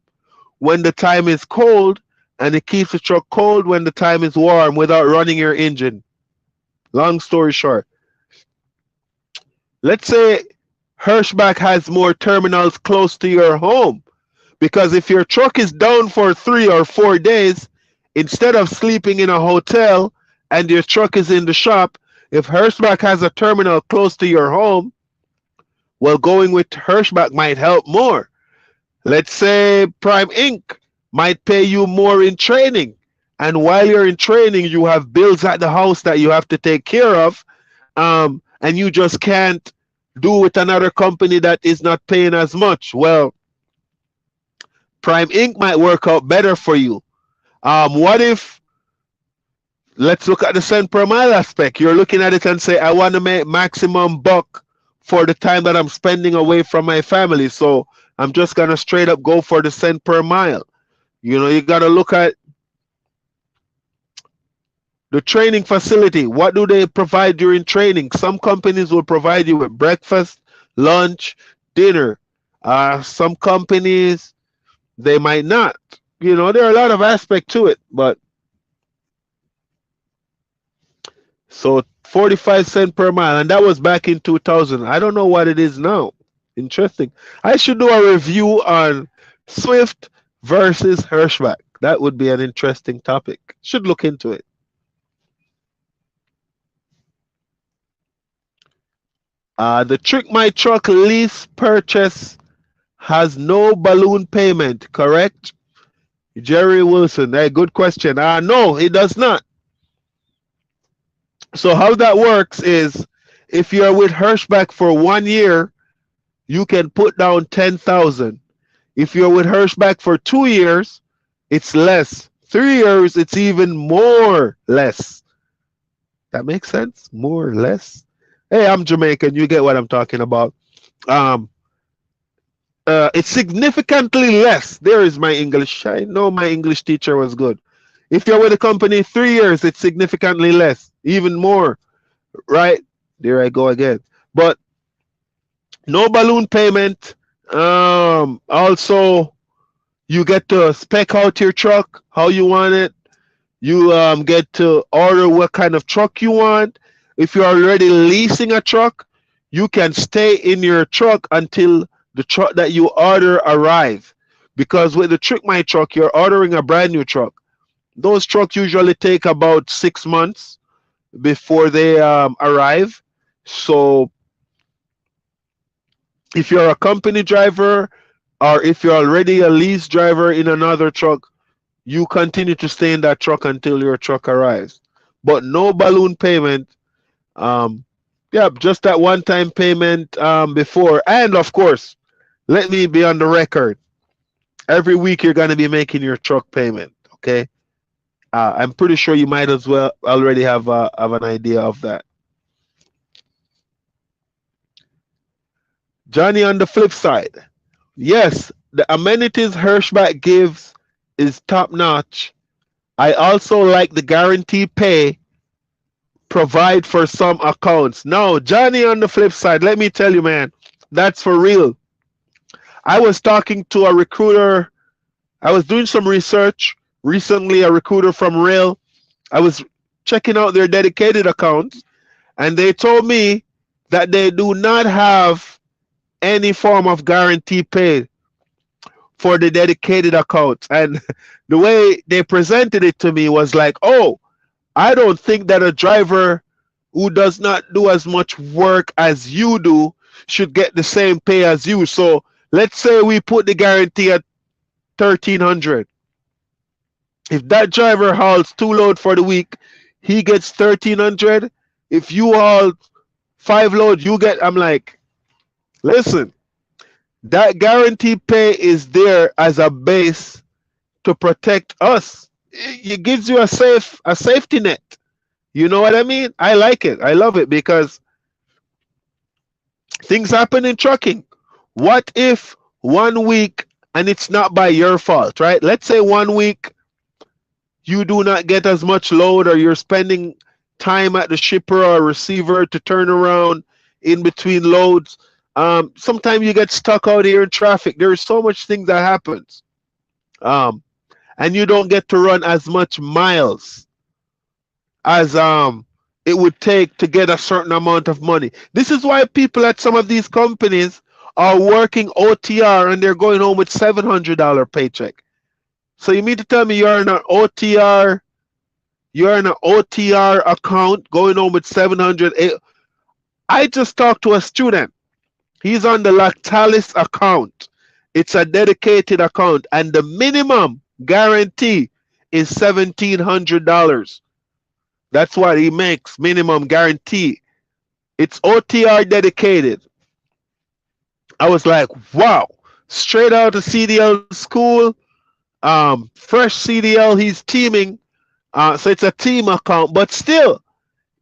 when the time is cold, and it keeps the truck cold when the time is warm without running your engine. Long story short. Let's say Hirschbach has more terminals close to your home, because if your truck is down for 3 or 4 days, instead of sleeping in a hotel and your truck is in the shop, if Hirschbach has a terminal close to your home, well, going with Hirschbach might help more. Let's say Prime Inc. might pay you more in training. And while you're in training, you have bills at the house that you have to take care of. And you just can't do with another company that is not paying as much. Well, Prime Inc. might work out better for you. What if, let's look at the cent per mile aspect. You're looking at it and say, I want to make maximum buck for the time that I'm spending away from my family. So I'm just going to straight up go for the cent per mile. You know, you got to look at the training facility. What do they provide during training? Some companies will provide you with breakfast, lunch, dinner. Some companies, they might not. You know, there are a lot of aspects to it, but so 45 cents per mile, and that was back in 2000. I don't know what it is now. Interesting. I should do a review on Swift versus Hirschbach. That would be an interesting topic. Should look into it. The Trick My Truck lease purchase has no balloon payment, correct? Jerry Wilson, hey, good question. No, it does not. So how that works is, if you're with Hirschbach for 1 year, you can put down 10,000. If you're with Hirschbach for 2 years, it's less. 3 years, it's even more less. That makes sense? More or less? Hey, I'm Jamaican. You get what I'm talking about. It's significantly less. There is my English. I know my English teacher was good. If you're with a company 3 years, it's significantly less, even more, right? There I go again. But no balloon payment. Also, you get to spec out your truck how you want it. You get to order what kind of truck you want. If you're already leasing a truck, you can stay in your truck until the truck that you order arrive. Because with the Trick My Truck, you're ordering a brand new truck. Those trucks usually take about 6 months before they arrive. So if you're a company driver, or if you're already a lease driver in another truck, you continue to stay in that truck until your truck arrives. But no balloon payment. Yeah, just that one-time payment before. And of course, let me be on the record. Every week you're going to be making your truck payment, okay? I'm pretty sure you might as well already have an idea of that. Johnny, on the flip side, yes, the amenities Hirschbach gives is top-notch. I also like the guarantee pay provide for some accounts. Now, Johnny, on the flip side, let me tell you, man, that's for real. I was talking to a recruiter. I was doing some research recently, a recruiter from Rail. I was checking out their dedicated accounts, and they told me that they do not have any form of guarantee pay for the dedicated account. And the way they presented it to me was like, oh, I don't think that a driver who does not do as much work as you do should get the same pay as you. So let's say we put the guarantee at 1,300. If that driver hauls 2 loads for the week, he gets 1,300. If you haul 5 loads, you get, I'm like, listen, that guarantee pay is there as a base to protect us. It gives you a safety net. You know what I mean? I like it. I love it because things happen in trucking. What if 1 week, and it's not by your fault, right? Let's say 1 week you do not get as much load, or you're spending time at the shipper or receiver to turn around in between loads. Sometimes you get stuck out here in traffic. There's so much things that happens. And you don't get to run as much miles as it would take to get a certain amount of money. This is why people at some of these companies are working OTR and they're going home with $700 paycheck. So you mean to tell me you're in an OTR account going home with 700? I just talked to a student. He's on the Lactalis account. It's a dedicated account, and the minimum guarantee is $1,700. That's what he makes minimum guarantee. It's OTR dedicated. I was like, wow, straight out of CDL school, fresh CDL, he's teaming. So it's a team account, but still,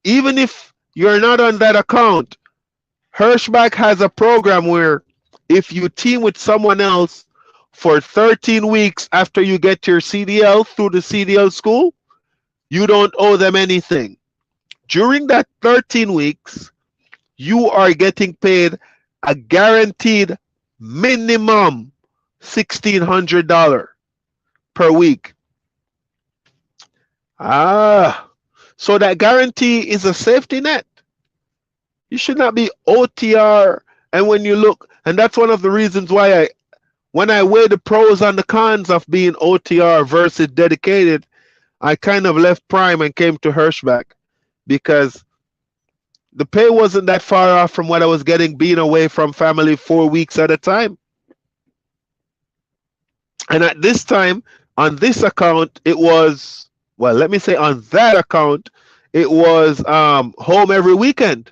even if you're not on that account, Hirschbach has a program where if you team with someone else for 13 weeks after you get your CDL through the CDL school, you don't owe them anything. During that 13 weeks, you are getting paid a guaranteed minimum $1,600 per week. So that guarantee is a safety net. You should not be OTR. And when you look, and that's one of the reasons why when I weigh the pros and the cons of being OTR versus dedicated, I kind of left Prime and came to Hirschbach because the pay wasn't that far off from what I was getting being away from family 4 weeks at a time. And at this time, on this account, it was, well, let me say on that account, it was home every weekend.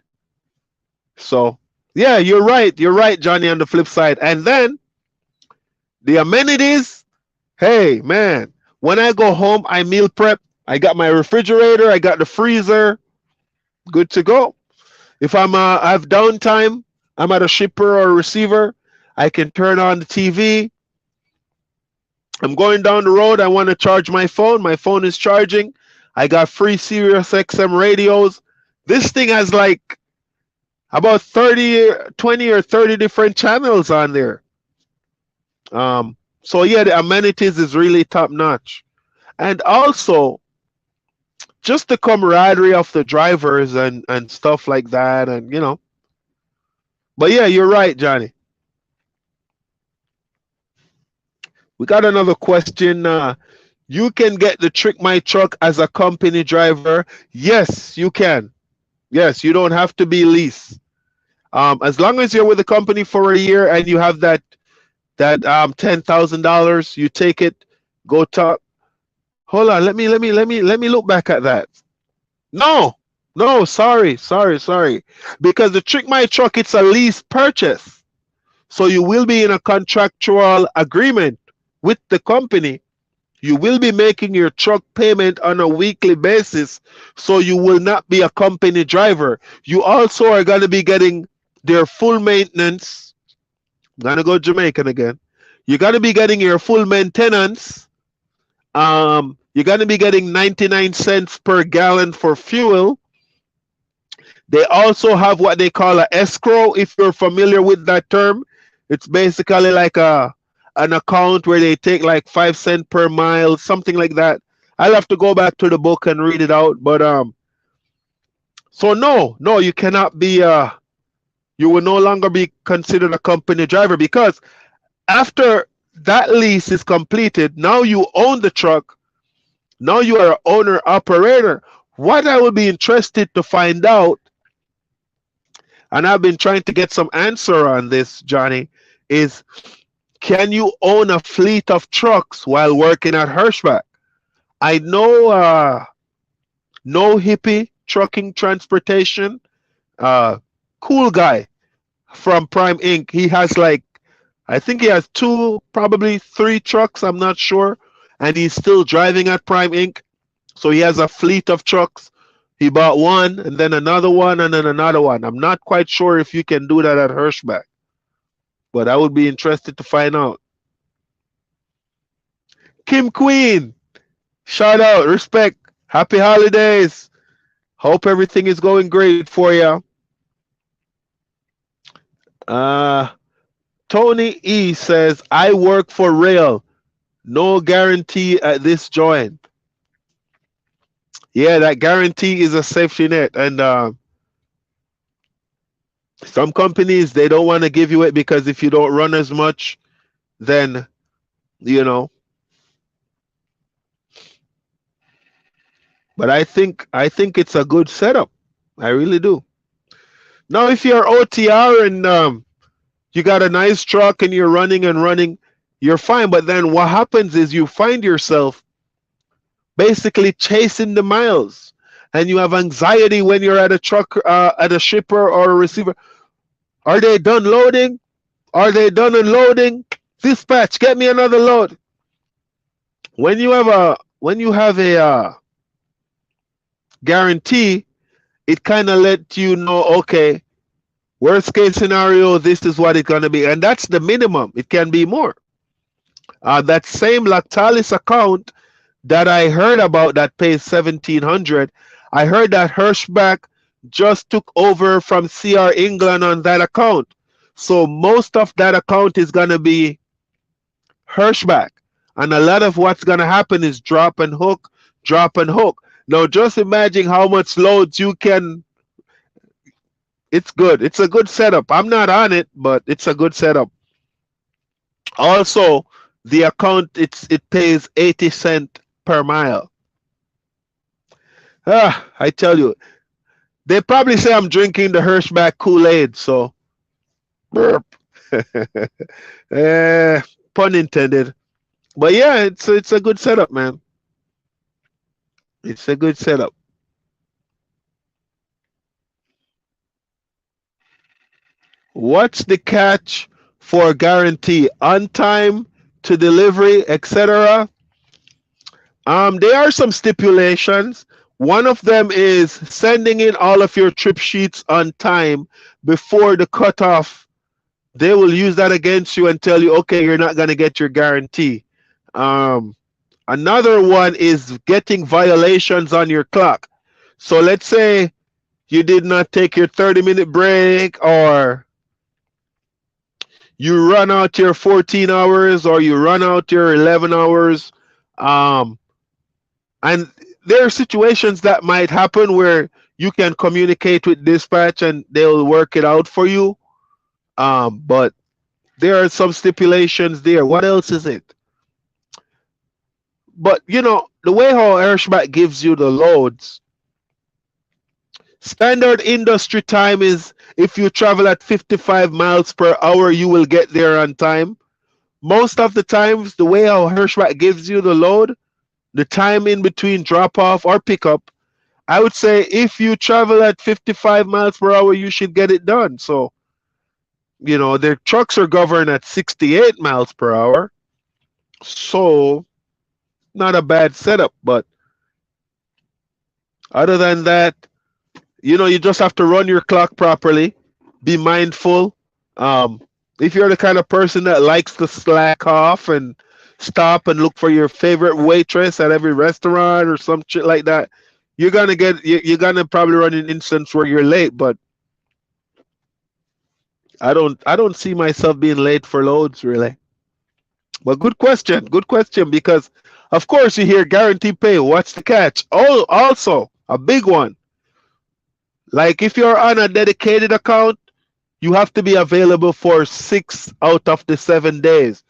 So, yeah, you're right. You're right, Johnny, on the flip side. And then the amenities, hey, man, when I go home, I meal prep. I got my refrigerator. I got the freezer. Good to go. If I have downtime, I'm at a shipper or a receiver, I can turn on the TV. I'm going down the road. I want to charge my phone. My phone is charging. I got free Sirius XM radios. This thing has like about 20 or 30 different channels on there. So yeah, the amenities is really top notch. And also just the camaraderie of the drivers and stuff like that, and but yeah, you're right, Johnny. We got another question. You can get the Trick My Truck as a company driver. Yes, you can. Yes, you don't have to be lease. As long as you're with the company for a year and you have that $10,000, you take it. Go talk. Hold on. Let me look back at that. No, sorry. Because the Trick My Truck, it's a lease purchase. So you will be in a contractual agreement with the company. You will be making your truck payment on a weekly basis. So you will not be a company driver. You also are going to be getting their full maintenance. I'm going to go Jamaican again. You're going to be getting your full maintenance. You're going to be getting 99 cents per gallon for fuel. They also have what they call an escrow, if you're familiar with that term. It's basically like an account where they take like 5 cents per mile, something like that. I'll have to go back to the book and read it out. But so no, you cannot be you will no longer be considered a company driver, because after that lease is completed, now you own the truck. Now you are an owner operator. What I would be interested to find out, and I've been trying to get some answer on this, Johnny, is can you own a fleet of trucks while working at Hirschbach? I know No Hippie Trucking Transportation, cool guy from Prime Inc. He has like, I think he has 2, probably 3 trucks, I'm not sure. And he's still driving at Prime Inc. So he has a fleet of trucks. He bought one and then another one and then another one. I'm not quite sure if you can do that at Hirschbach, but I would be interested to find out. Kim Queen, shout out, respect, happy holidays. Hope everything is going great for you. Tony E says, I work for rail. No guarantee at this joint. Yeah, that guarantee is a safety net. And some companies, they don't want to give you it because if you don't run as much, then, But I think it's a good setup. I really do. Now, if you're OTR and you got a nice truck and you're running and running, you're fine. But then what happens is you find yourself basically chasing the miles, and you have anxiety when you're at a truck, at a shipper or a receiver. Are they done loading? Are they done unloading? Dispatch, get me another load. When you have a guarantee, it kind of lets you know, okay, worst case scenario, this is what it's gonna be, and that's the minimum. It can be more. That same Lactalis account that I heard about that pays 1,700, I heard that Hirschbach just took over from CR England on that account. So most of that account is gonna be Hirschbach. And a lot of what's gonna happen is drop and hook, drop and hook. Now just imagine how much loads you can. It's good. It's a good setup. I'm not on it, but it's a good setup. Also, the account it pays 80 cents per mile. I tell you, they probably say I'm drinking the Hirschbach Kool-Aid, so burp. eh, pun intended. But yeah, it's a good setup, man. It's a good setup. What's the catch for guarantee? On time to delivery, etc. There are some stipulations. One of them is sending in all of your trip sheets on time before the cutoff. They will use that against you and tell you, okay, you're not going to get your guarantee. Another one is getting violations on your clock. So let's say you did not take your 30-minute break, or you run out your 14 hours, or you run out your 11 hours. And there are situations that might happen where you can communicate with dispatch and they'll work it out for you. But there are some stipulations there. What else is it? But you know, the way how Hirschbach gives you the loads, standard industry time is if you travel at 55 miles per hour, you will get there on time. Most of the times, the way how Hirschbach gives you the load, the time in between drop off or pickup, I would say if you travel at 55 miles per hour, you should get it done. So, you know, their trucks are governed at 68 miles per hour. So, not a bad setup. But other than that, you know, you just have to run your clock properly, be mindful. If you're the kind of person that likes to slack off and stop and look for your favorite waitress at every restaurant or some shit like that, you're gonna probably run an instance where you're late. But I don't see myself being late for loads really. But good question, because of course you hear guarantee pay. What's the catch? Oh, also a big one. Like if you're on a dedicated account, you have to be available for 6 out of the 7 days,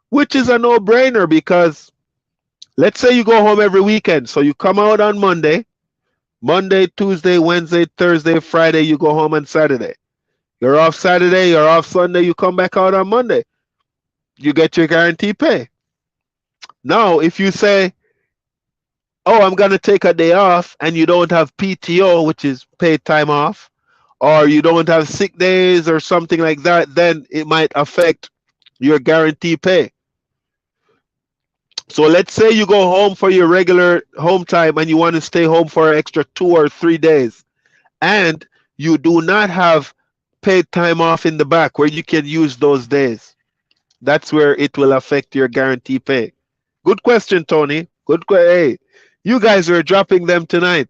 which is a no-brainer because let's say you go home every weekend. So you come out on Monday, Tuesday, Wednesday, Thursday, Friday, you go home on Saturday. You're off Saturday, you're off Sunday, you come back out on Monday. You get your guarantee pay. Now, if you say, oh, I'm going to take a day off, and you don't have PTO, which is paid time off, or you don't have sick days or something like that, then it might affect your guarantee pay. So let's say you go home for your regular home time and you want to stay home for an extra 2 or 3 days, and you do not have paid time off in the back where you can use those days. That's where it will affect your guarantee pay. Good question, Tony. Hey, you guys are dropping them tonight.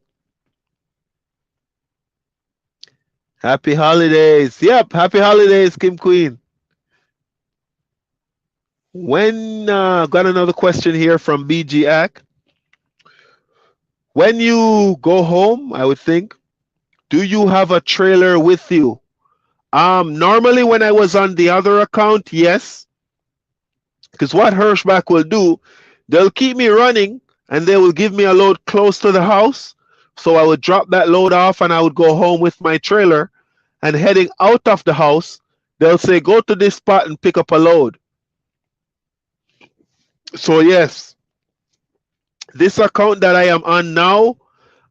Happy holidays. Yep, happy holidays, Kim Queen. Got another question here from BG Ack. When you go home, I would think, do you have a trailer with you? Normally when I was on the other account, yes. Because what Hirschbach will do, they'll keep me running and they will give me a load close to the house. So I would drop that load off and I would go home with my trailer, and heading out of the house, they'll say, go to this spot and pick up a load. So yes, this account that I am on now,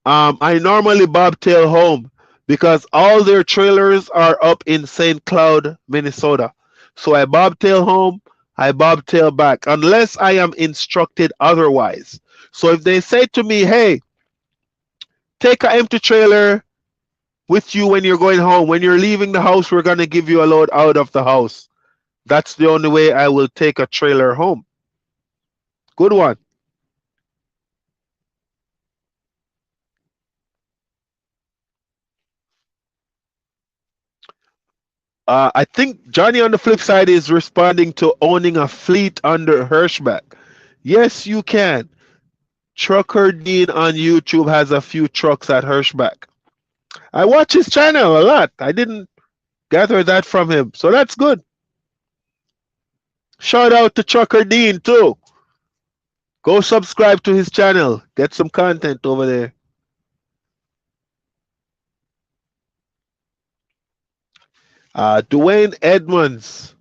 I normally bobtail home because all their trailers are up in St. Cloud, Minnesota. So I bobtail home, I bobtail back, unless I am instructed otherwise. So if they say to me, hey, take an empty trailer with you when you're going home, when you're leaving the house, we're going to give you a load out of the house. That's the only way I will take a trailer home. Good one. I think Johnny on the flip side is responding to owning a fleet under Hirschback. Yes, you can. Trucker Dean on YouTube has a few trucks at Hirschback. I watch his channel a lot. I didn't gather that from him, so that's good. Shout out to Trucker Dean too. Go subscribe to his channel. Get some content over there. Dwayne Edmonds.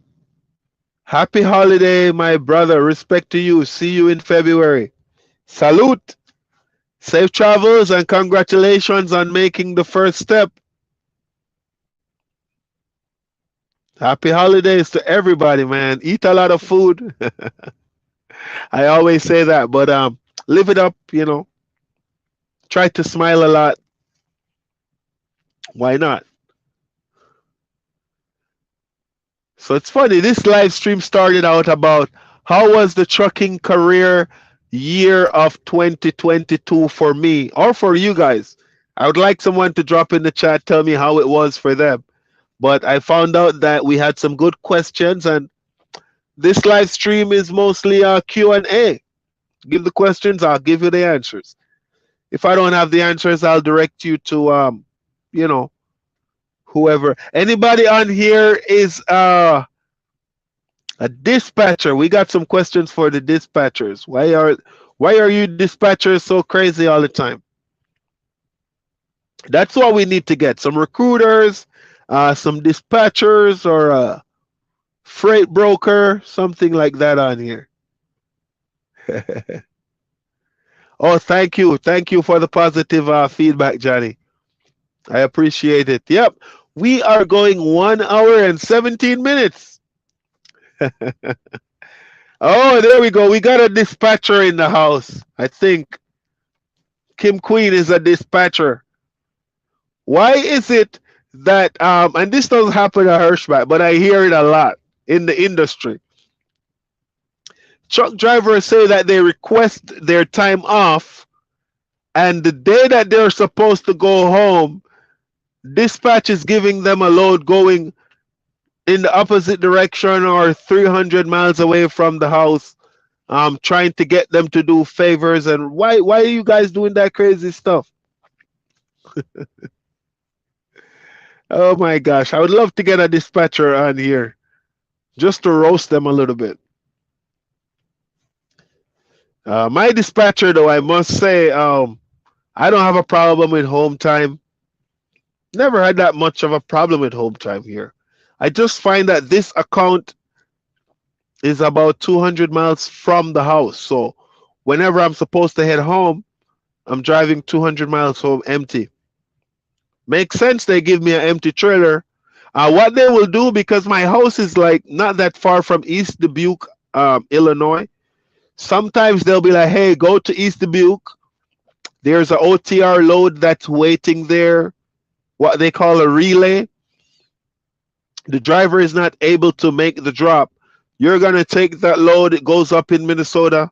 Happy holiday, my brother. Respect to you. See you in February. Salute. Safe travels and congratulations on making the first step. Happy holidays to everybody, man. Eat a lot of food. I always say that, but live it up. Try to smile a lot. Why not? So it's funny. This live stream started out about how was the trucking career year of 2022 for me or for you guys. I would like someone to drop in the chat, tell me how it was for them. But I found out that we had some good questions, and this live stream is mostly a Q&A. Give the questions, I'll give you the answers. If I don't have the answers, I'll direct you to you know, whoever. Anybody on here is a dispatcher. We got some questions for the dispatchers. Why are you dispatchers so crazy all the time? That's what we need to get. Some recruiters, some dispatchers, or a freight broker, something like that on here. Oh, thank you. Thank you for the positive feedback, Johnny. I appreciate it. Yep. We are going 1 hour and 17 minutes. Oh, there we go. We got a dispatcher in the house. I think Kim Queen is a dispatcher. Why is it that, and this doesn't happen at Hirschback, but I hear it a lot in the industry. Truck drivers say that they request their time off, and the day that they're supposed to go home, dispatch is giving them a load going in the opposite direction or 300 miles away from the house, trying to get them to do favors. And why are you guys doing that crazy stuff? Oh my gosh, I would love to get a dispatcher on here just to roast them a little bit. My dispatcher, though, I must say, I don't have a problem with home time. Never had that much of a problem with home time here. I just find that this account is about 200 miles from the house. So whenever I'm supposed to head home, I'm driving 200 miles home empty. Makes sense they give me an empty trailer. What they will do, because my house is like not that far from East Dubuque, Illinois. Sometimes they'll be like, hey, go to East Dubuque. There's an OTR load that's waiting there, what they call a relay. The driver is not able to make the drop. You're going to take that load. It goes up in Minnesota.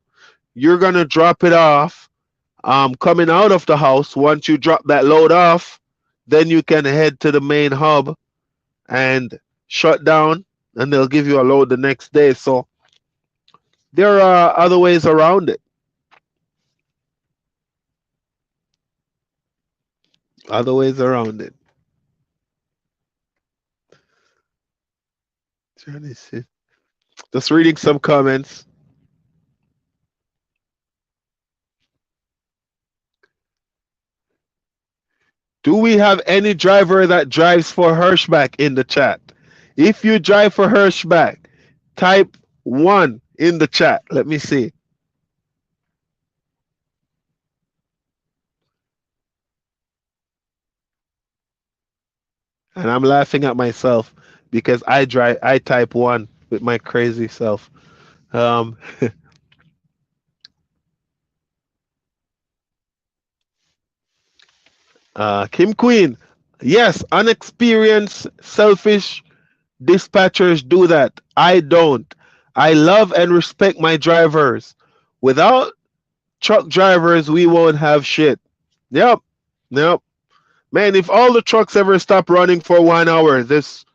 You're going to drop it off. Coming out of the house, once you drop that load off, then you can head to the main hub and shut down, and they'll give you a load the next day. So there are other ways around it. Other ways around it. Just reading some comments. Do we have any driver that drives for Hirschback in the chat? If you drive for Hirschback, type 1 in the chat. Let me see. And I'm laughing at myself because I type one with my crazy self. Um, Kim Queen, yes, unexperienced, selfish dispatchers do that. I don't. I love and respect my drivers. Without truck drivers, we won't have shit. Yep. Yep. Man, if all the trucks ever stop running for 1 hour, this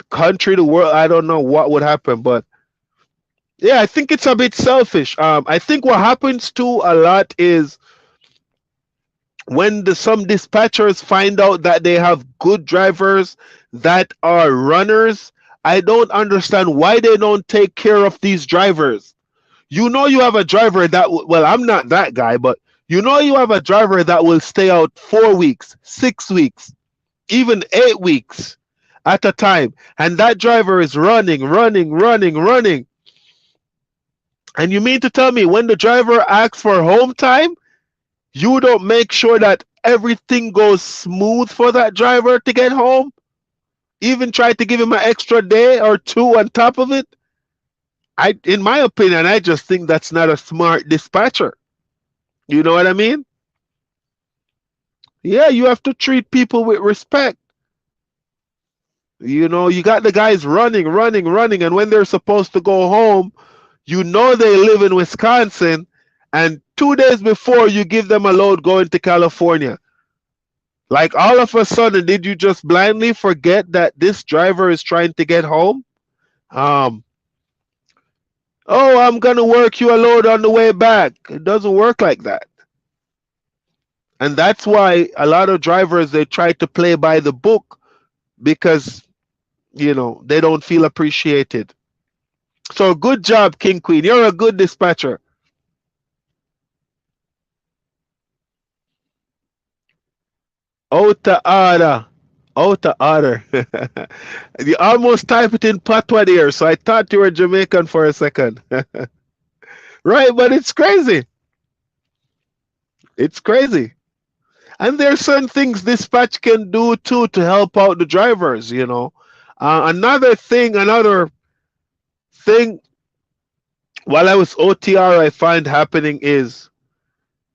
country, the world, I don't know what would happen. But yeah, I think it's a bit selfish. I think what happens too a lot is when some dispatchers find out that they have good drivers that are runners. I don't understand why they don't take care of these drivers. You know, you have a driver that well, I'm not that guy, but you know, you have a driver that will stay out 4 weeks, 6 weeks, even 8 weeks at a time, and that driver is running, running, running, running. And you mean to tell me when the driver asks for home time, you don't make sure that everything goes smooth for that driver to get home? Even try to give him an extra day or two on top of it? In my opinion, I just think that's not a smart dispatcher. You know what I mean? Yeah, you have to treat people with respect. You know, you got the guys running, running, running, and when they're supposed to go home, you know they live in Wisconsin, and 2 days before you give them a load going to California. Like all of a sudden, did you just blindly forget that this driver is trying to get home? Um, oh, I'm gonna work you a load on the way back. It doesn't work like that. And that's why a lot of drivers they try to play by the book because they don't feel appreciated. So good job, King Queen. You're a good dispatcher. Outer order. Outer order. You almost typed it in patois there, so I thought you were Jamaican for a second. Right, but it's crazy. It's crazy. And there's certain things dispatch can do too to help out the drivers. Another thing, while I was OTR, I find happening is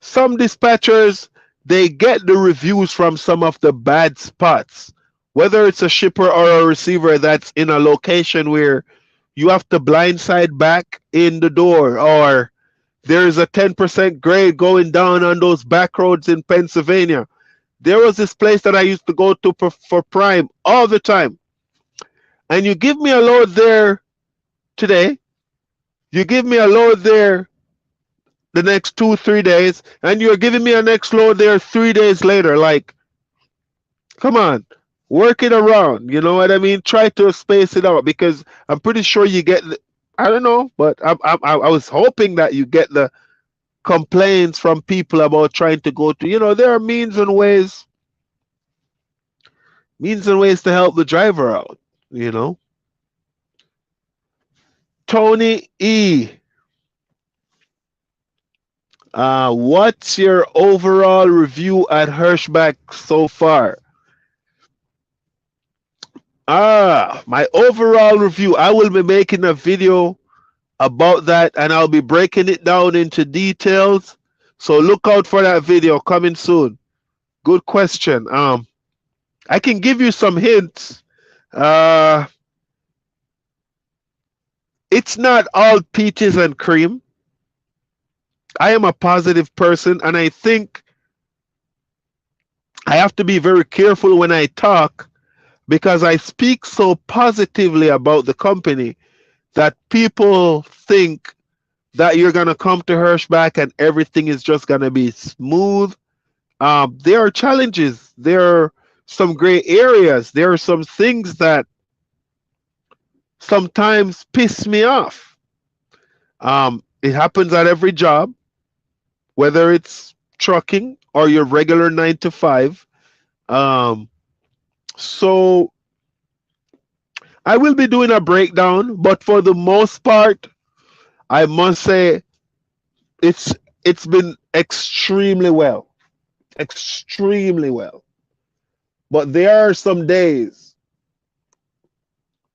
some dispatchers they get the reviews from some of the bad spots, whether it's a shipper or a receiver that's in a location where you have to blindside back in the door, or there's a 10% grade going down on those back roads in Pennsylvania. There was this place that I used to go to for Prime all the time. And you give me a load there today, you give me a load there the next 2, 3 days, and you're giving me a next load there 3 days later. Like, come on, work it around. You know what I mean? Try to space it out because I'm pretty sure you get. I don't know, but I was hoping that you get the complaints from people about trying to go to. There are means and ways to help the driver out. You know, Tony E. What's your overall review at Hirschbach so far? My overall review. I will be making a video about that and I'll be breaking it down into details. So look out for that video coming soon. Good question. I can give you some hints. It's not all peaches and cream. I am a positive person and I think I have to be very careful when I talk because I speak so positively about the company that people think that you're going to come to Hirschbach and everything is just going to be smooth. There are challenges. There are some gray areas. There are some things that sometimes piss me off. It happens at every job, whether it's trucking or your regular 9 to 5. So I will be doing a breakdown, but for the most part, I must say it's it's been extremely well. Extremely well. But there are some days,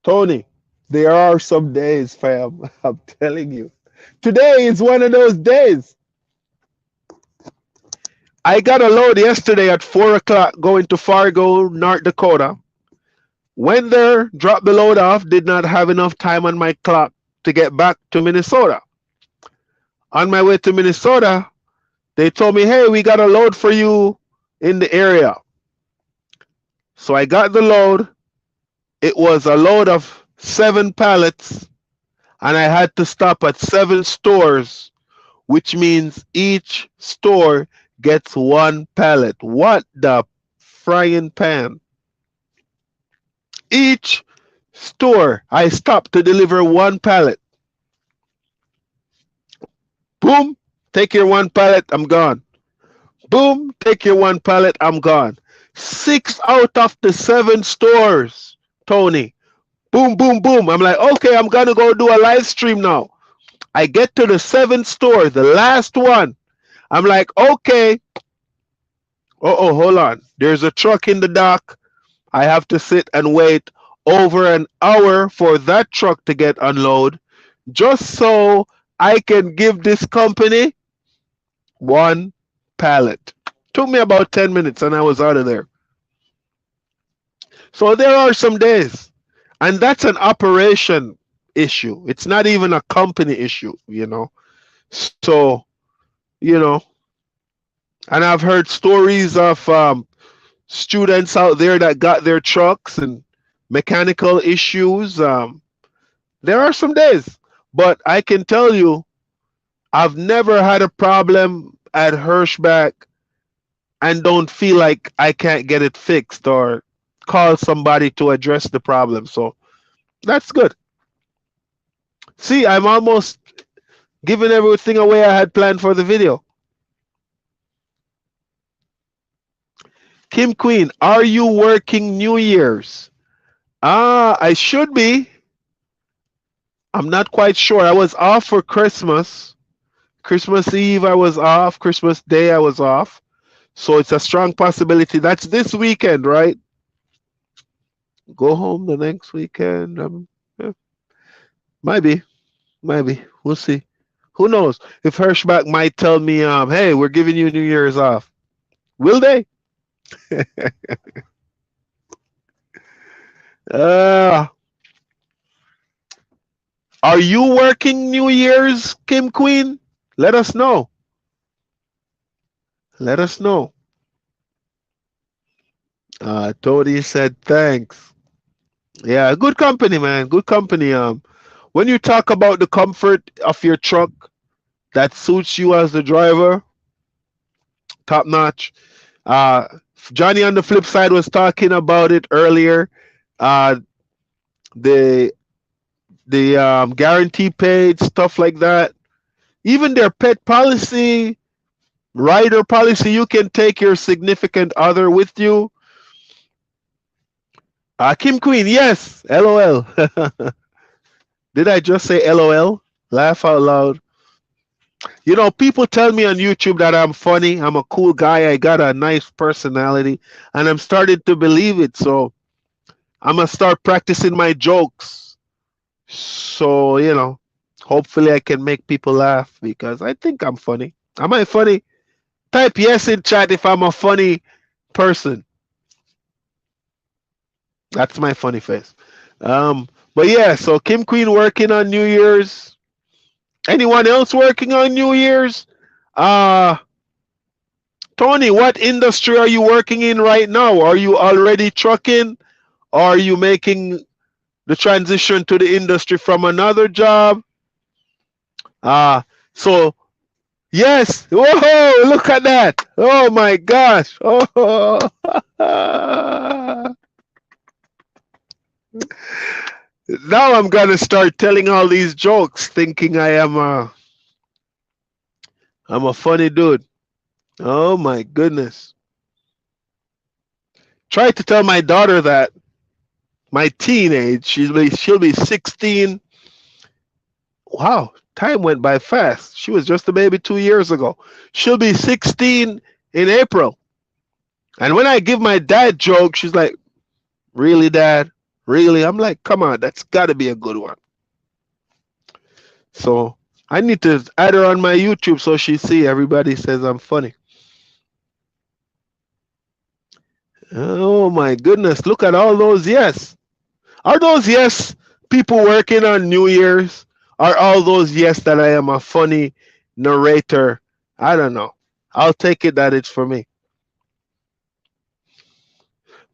Tony, there are some days, fam. I'm telling you. Today is one of those days. I got a load yesterday at 4 o'clock going to Fargo, North Dakota. Went there, dropped the load off, did not have enough time on my clock to get back to Minnesota. On my way to Minnesota, they told me, hey, we got a load for you in the area. So I got the load. It was a load of 7 pallets, and I had to stop at 7 stores, which means each store gets 1 pallet. What the frying pan? Each store I stopped to deliver 1 pallet. Boom, take your 1 pallet, I'm gone. Boom, take your 1 pallet, I'm gone. 6 out of the 7 stores, Tony. Boom, boom, boom. I'm like, okay, I'm gonna go do a live stream now. I get to the 7th store, the last one. I'm like, okay. Oh, hold on. There's a truck in the dock. I have to sit and wait over an hour for that truck to get unload, just so I can give this company 1 pallet. Took me about 10 minutes and I was out of there. So there are some days, and that's an operation issue. It's not even a company issue, you know. So, you know, and I've heard stories of students out there that got their trucks and mechanical issues. There are some days, but I can tell you, I've never had a problem at Hirschbach and don't feel like I can't get it fixed or call somebody to address the problem. So that's good. See, I'm almost giving everything away I had planned for the video. Kim Queen, are you working New Year's? I should be. I'm not quite sure. I was off for Christmas. Christmas Eve I was off. Christmas Day I was off. So it's a strong possibility. That's this weekend, right? Go home the next weekend. Yeah. Might be. We'll see. Who knows? If Hirschbach might tell me, hey, we're giving you New Year's off. Will they? Are you working New Year's, Kim Queen? Let us know. Let us know. Tony said thanks. Yeah, good company, man. Good company. When you talk about the comfort of your truck that suits you as the driver, top notch. Johnny on the flip side was talking about it earlier. The guarantee paid stuff like that. Even their pet policy, rider policy, you can take your significant other with you. Kim Queen, yes, LOL. Did I just say LOL? Laugh out loud. You know, people tell me on YouTube that I'm funny. I'm a cool guy. I got a nice personality, and I'm starting to believe it. So I'm gonna start practicing my jokes. So, you know, hopefully I can make people laugh because I think I'm funny. Am I funny? Type yes in chat if I'm a funny person. That's my funny face. But yeah, so Kim Queen working on New Year's. Anyone else working on New Year's? Tony, what industry are you working in right now? Are you already trucking? Or are you making the transition to the industry from another job? So yes. Whoa, look at that. Oh my gosh. Oh. Now I'm gonna start telling all these jokes, thinking I'm a funny dude. Oh my goodness! Try to tell my daughter that. My teenage, she'll be 16. Wow, Time went by fast. She was just a baby 2 years ago. She'll be 16 in April. And when I give my dad joke, she's like, "Really, Dad? Really?" I'm like, "Come on, that's got to be a good one." So I need to add her on my YouTube so she see everybody says I'm funny. Oh my goodness, look at all those yes. Are those yes people working on New Year's? Are all those yes that I am a funny narrator? I don't know. I'll take it that it's for me.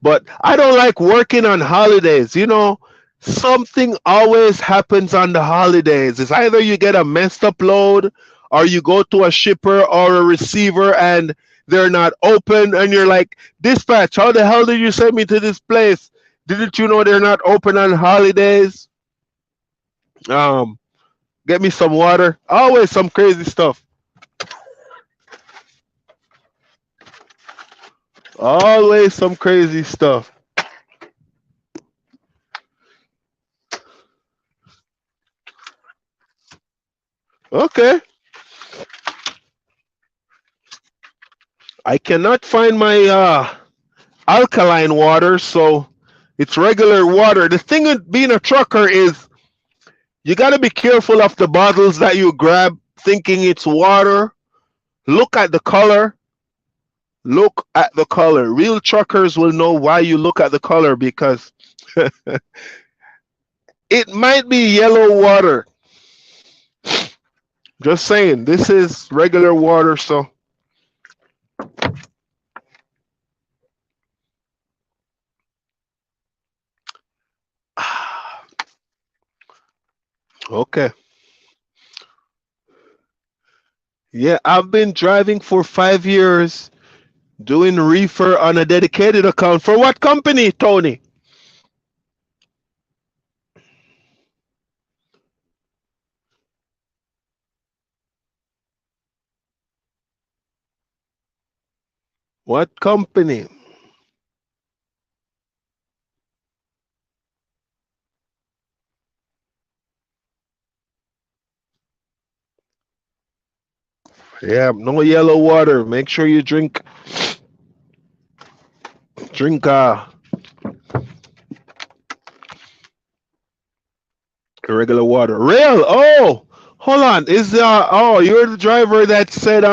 But I don't like working on holidays. You know, something always happens on the holidays. It's either you get a messed up load or you go to a shipper or a receiver and they're not open and you're like, "Dispatch, how the hell did you send me to this place? Didn't you know they're not open on holidays?" Um, get me some water. Always some crazy stuff. Always some crazy stuff. Okay. I cannot find my alkaline water, so it's regular water. The thing with being a trucker is you got to be careful of the bottles that you grab thinking it's water. Look at the color. Look at the color. Real truckers will know why you look at the color because it might be yellow water. Just saying, this is regular water, so okay. Yeah, I've been driving for 5 years doing reefer on a dedicated account. For what company, Tony? What company? Yeah, no yellow water. Make sure you drink regular water. Real? Oh, hold on. Is oh, you're the driver that said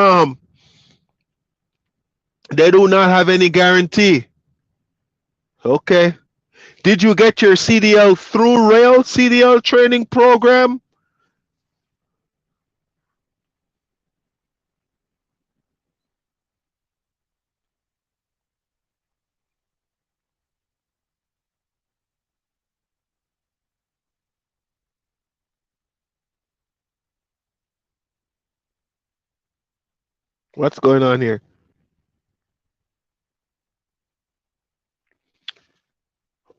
they do not have any guarantee. Okay. Did you get your CDL through Rail CDL training program? What's going on here?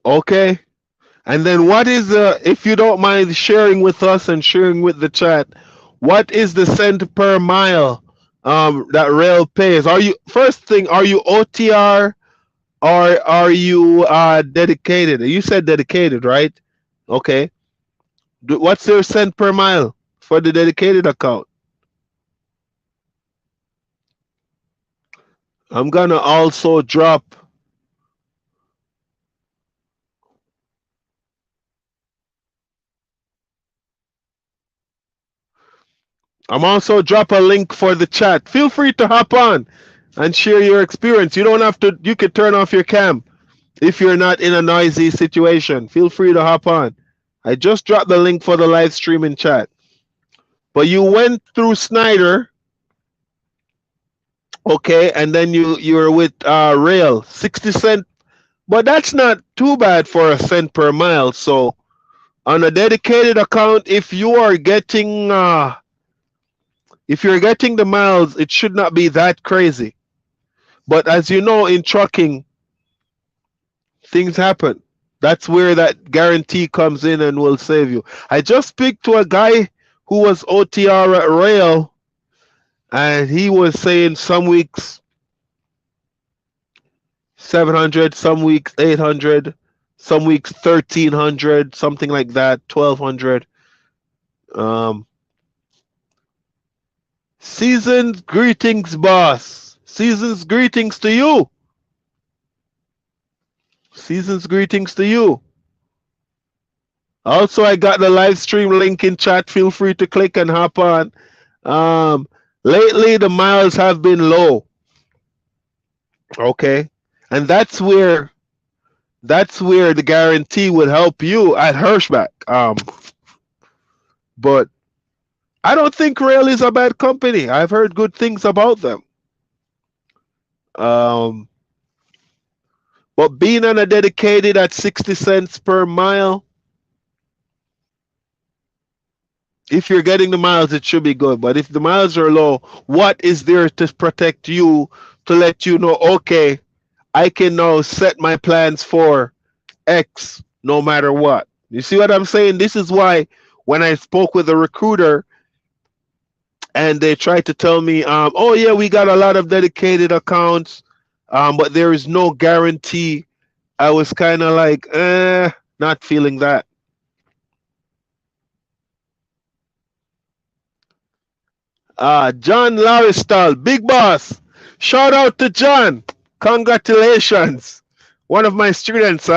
Okay. And then what is if you don't mind sharing with us and sharing with the chat, what is the cent per mile that Rail pays? Are you first thing, are you OTR or are you dedicated? You said dedicated, right? Okay. What's your cent per mile for the dedicated account? I'm gonna also drop. I'm also drop a link for the chat. Feel free to hop on and share your experience. You don't have to. You can turn off your cam if you're not in a noisy situation. Feel free to hop on. I just dropped the link for the live stream in chat. But you went through Snyder, okay, and then you're with Rail, 60 cent. But that's not too bad for a cent per mile. So on a dedicated account, if you're getting the miles, it should not be that crazy. But as you know, in trucking, things happen. That's where that guarantee comes in and will save you. I just speak to a guy who was OTR at Rail, and he was saying some weeks 700, some weeks 800, some weeks 1300, something like that, 1200. Um, Season's greetings, boss. Season's greetings to you. Season's greetings to you. Also, I got the live stream link in chat. Feel free to click and hop on. Um, lately, the miles have been low. Okay, and that's where the guarantee would help you at Hirschback. But I don't think Rail is a bad company. I've heard good things about them. Um, but being on a dedicated at 60 cents per mile, if you're getting the miles, it should be good. But if the miles are low, what is there to protect you to let you know, okay, I can now set my plans for X no matter what? You see what I'm saying? This is why when I spoke with a recruiter and they tried to tell me, oh yeah, we got a lot of dedicated accounts, but there is no guarantee. I was kind of like, not feeling that. John Laristal, big boss. Shout out to John. Congratulations. One of my students,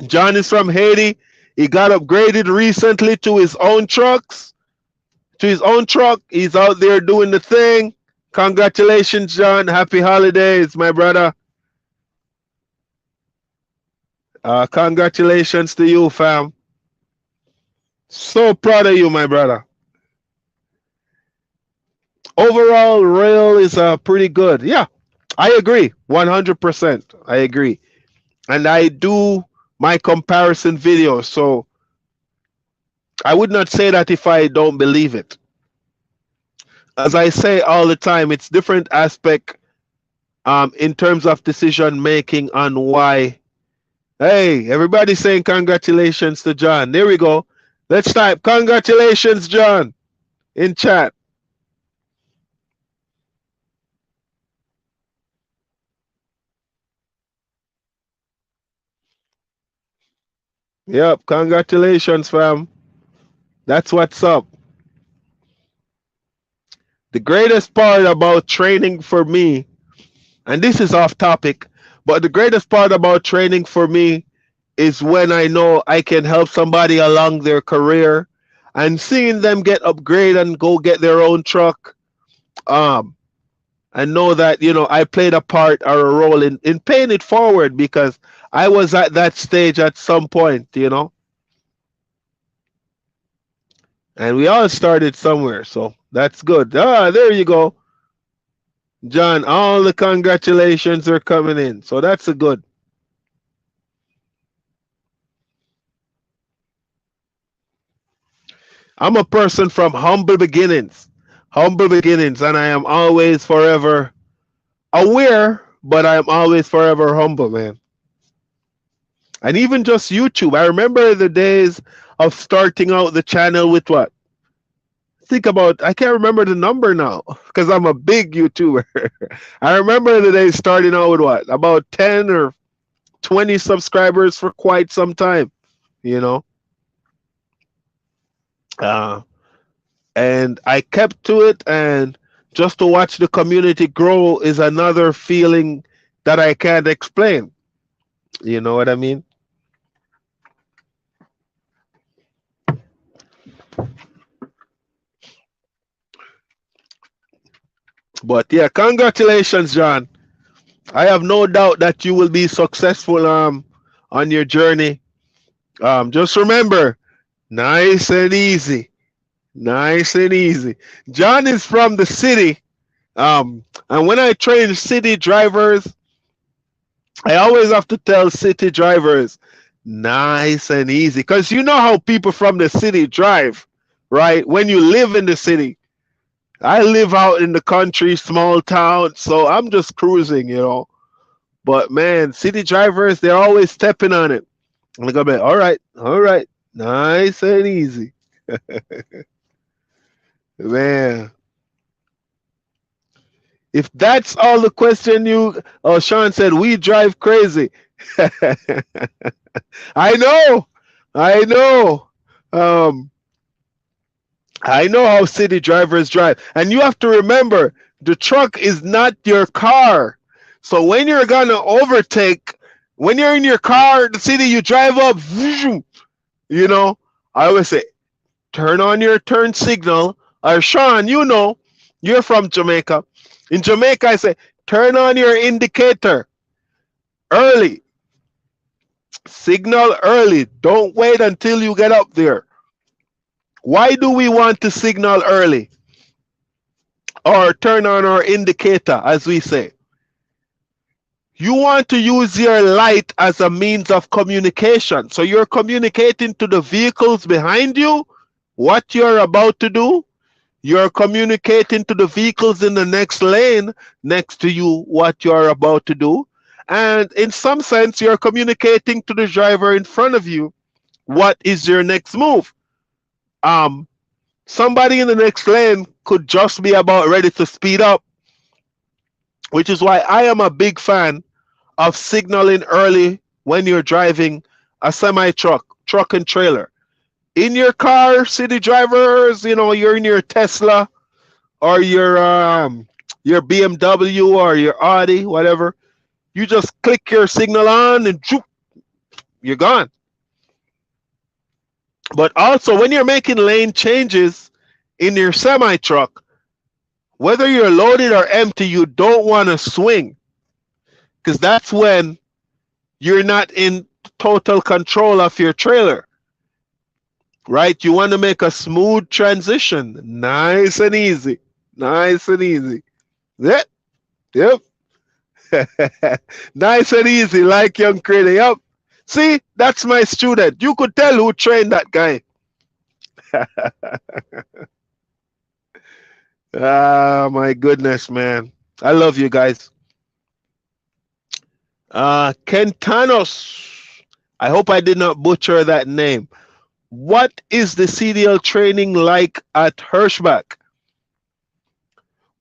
John is from Haiti. He got upgraded recently to his own trucks. To his own truck. He's out there doing the thing. Congratulations, John. Happy holidays, my brother. Congratulations to you, fam. So proud of you, my brother. Overall, Rail is pretty good. Yeah, I agree. 100%. I agree. And I do my comparison videos. So I would not say that if I don't believe it. As I say all the time, it's different aspect in terms of decision making on why. Hey, everybody saying congratulations to John. There we go. Let's type congratulations, John, in chat. Yep, congratulations, fam. That's what's up. The greatest part about training for me, and this is off topic, but the greatest part about training for me is when I know I can help somebody along their career and seeing them get upgraded and go get their own truck. Um, and know that, I played a part or a role in paying it forward because I was at that stage at some point. And we all started somewhere, so that's good. There you go. John, all the congratulations are coming in. So that's a good. I'm a person from humble beginnings. Humble beginnings, and I am always forever aware, but I am always forever humble, man. And even just YouTube. I remember the days of starting out the channel with what? Think about, I can't remember the number now because I'm a big YouTuber. I remember the days starting out with what? About 10 or 20 subscribers for quite some time, you know? And I kept to it, and just to watch the community grow is another feeling that I can't explain. You know what I mean? But yeah, congratulations, John. I have no doubt that you will be successful on your journey. Just remember, nice and easy. Nice and easy. John is from the city. And when I train city drivers, I always have to tell city drivers, nice and easy. Because you know how people from the city drive, right? When you live in the city. I live out in the country, small town, so I'm just cruising. But man, city drivers, they're always stepping on it. And they're gonna be, all right, nice and easy. Man. If that's all the question Sean said, we drive crazy. I know. I know. Um, I know how city drivers drive. And you have to remember, the truck is not your car. So when you're gonna overtake, when you're in your car, the city you drive up, vroom, you know, I always say, turn on your turn signal. Or Sean, you know, you're from Jamaica. In Jamaica, I say, turn on your indicator early. Signal early. Don't wait until you get up there. Why do we want to signal early? Or turn on our indicator, as we say. You want to use your light as a means of communication. So you're communicating to the vehicles behind you what you're about to do. You're communicating to the vehicles in the next lane next to you what you're about to do. And in some sense, you're communicating to the driver in front of you what is your next move. Um, Somebody in the next lane could just be about ready to speed up, which is why I am a big fan of signaling early when you're driving a semi truck, truck and trailer. In your car, city drivers, you know, you're in your Tesla or your BMW or your Audi, whatever. You just click your signal on and zoop, you're gone. But also when you're making lane changes in your semi truck, whether you're loaded or empty, you don't want to swing because that's when you're not in total control of your trailer, right? You want to make a smooth transition, nice and easy, nice and easy. Yep, yep. Nice and easy, like young Crazy. Yep. See, that's my student. You could tell who trained that guy. Ah, my goodness, man. I love you guys. Kentanos. I hope I did not butcher that name. What is the CDL training like at Hirschbach?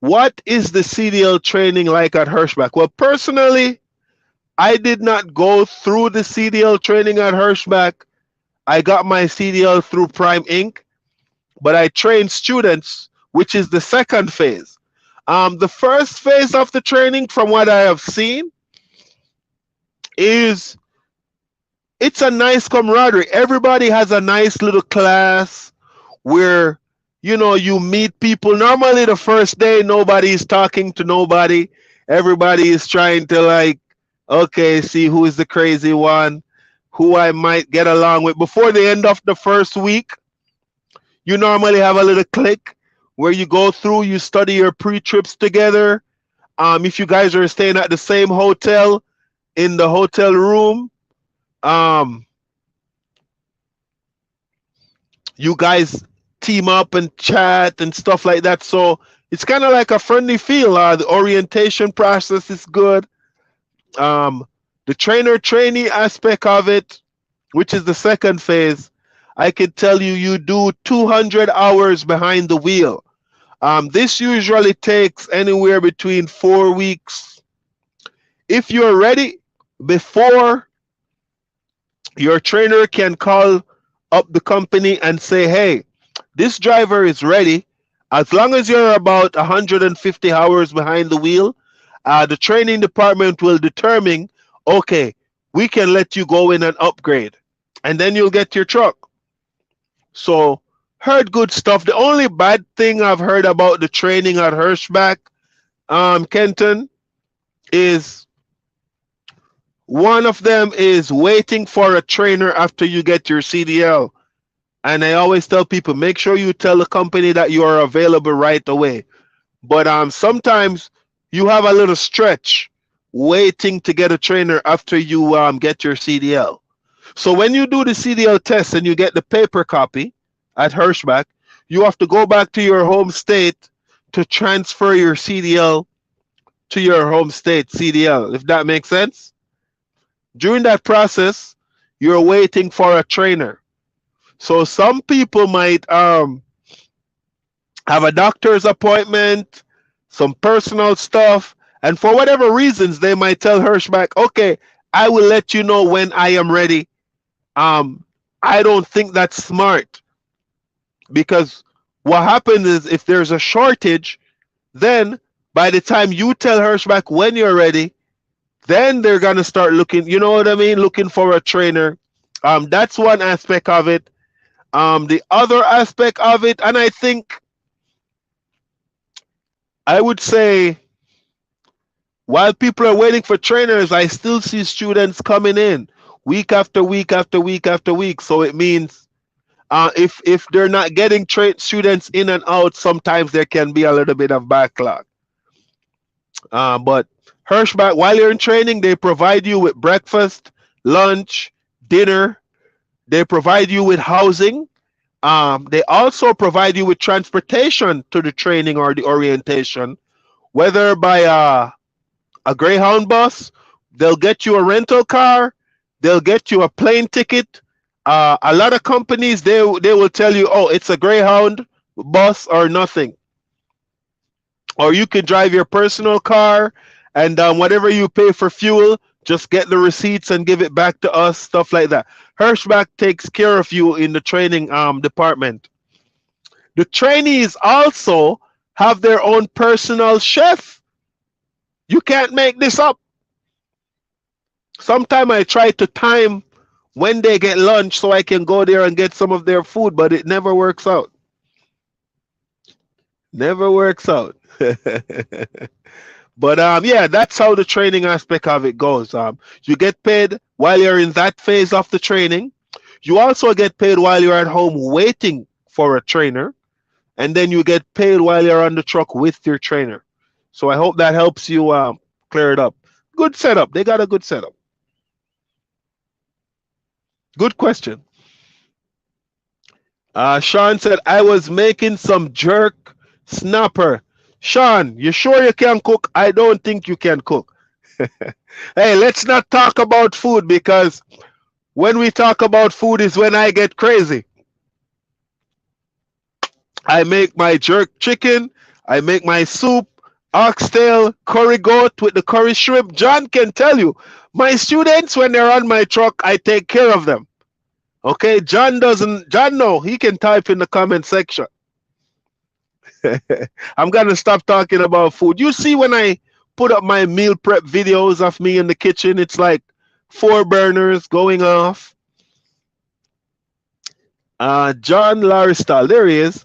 What is the CDL training like at Hirschbach? Well, personally, I did not go through the CDL training at Hirschbach. I got my CDL through Prime Inc., but I trained students, which is the second phase. The first phase of the training, from what I have seen, is it's a nice camaraderie. Everybody has a nice little class where you meet people. Normally the first day nobody is talking to nobody. Everybody is trying to, like, okay, see who is the crazy one, who I might get along with. Before the end of the first week, you normally have a little clique where you go through, you study your pre-trips together. If you guys are staying at the same hotel, in the hotel room, um, you guys team up and chat and stuff like that. So it's kind of like a friendly feel. The orientation process is good. The trainer trainee aspect of it, which is the second phase, I can tell you, you do 200 hours behind the wheel. This usually takes anywhere between 4 weeks. If you're ready before, your trainer can call up the company and say, hey, this driver is ready. As long as you're about 150 hours behind the wheel, the training department will determine, okay, we can let you go in and upgrade, and then you'll get your truck. So, heard good stuff. The only bad thing I've heard about the training at Hirschbach, Kenton, is one of them is waiting for a trainer after you get your CDL. And I always tell people, make sure you tell the company that you are available right away. But sometimes you have a little stretch waiting to get a trainer after you get your CDL. So when you do the CDL test and you get the paper copy at Hirschbach, you have to go back to your home state to transfer your CDL to your home state CDL, if that makes sense. During that process, you're waiting for a trainer. So some people might have a doctor's appointment, some personal stuff, and for whatever reasons, they might tell Hirschbach, okay, I will let you know when I am ready. I don't think that's smart, because What happens is if there's a shortage, then by the time you tell Hirschback when you're ready, then they're gonna start looking. You know what I mean? Looking for a trainer. That's one aspect of it. The other aspect of it, and I think I would say while people are waiting for trainers, I still see students coming in week after week after week after week. So it means if they're not getting students in and out, sometimes there can be a little bit of backlog. But Hirschback, while you're in training, they provide you with breakfast, lunch, dinner. They provide you with housing. They also provide you with transportation to the training or the orientation, whether by a Greyhound bus, they'll get you a rental car, they'll get you a plane ticket. A lot of companies they will tell you, oh, it's a Greyhound bus or nothing, or you can drive your personal car, and whatever you pay for fuel, just get the receipts and give it back to us, stuff like that. Hirschback takes care of you in the training department. The trainees also have their own personal chef. You can't make this up. Sometimes I try to time when they get lunch so I can go there and get some of their food, but it never works out. Never works out. But yeah, that's how the training aspect of it goes. You get paid while you're in that phase of the training. You also get paid while you're at home waiting for a trainer, and then you get paid while you're on the truck with your trainer. So I hope that helps you clear it up. Good setup. They got a good setup. Good question. Sean said, I was making some jerk snapper. Sean, you sure you can cook? I don't think you can cook. Hey, let's not talk about food, because when we talk about food is when I get crazy. I make my jerk chicken. I make my soup, oxtail, curry goat with the curry shrimp. John can tell you, my students, when they're on my truck, I take care of them. Okay, John doesn't. John, no, he can type in the comment section. I'm gonna stop talking about food. You see, when I put up my meal prep videos of me in the kitchen, it's like 4 burners going off. John Laristal, there he is.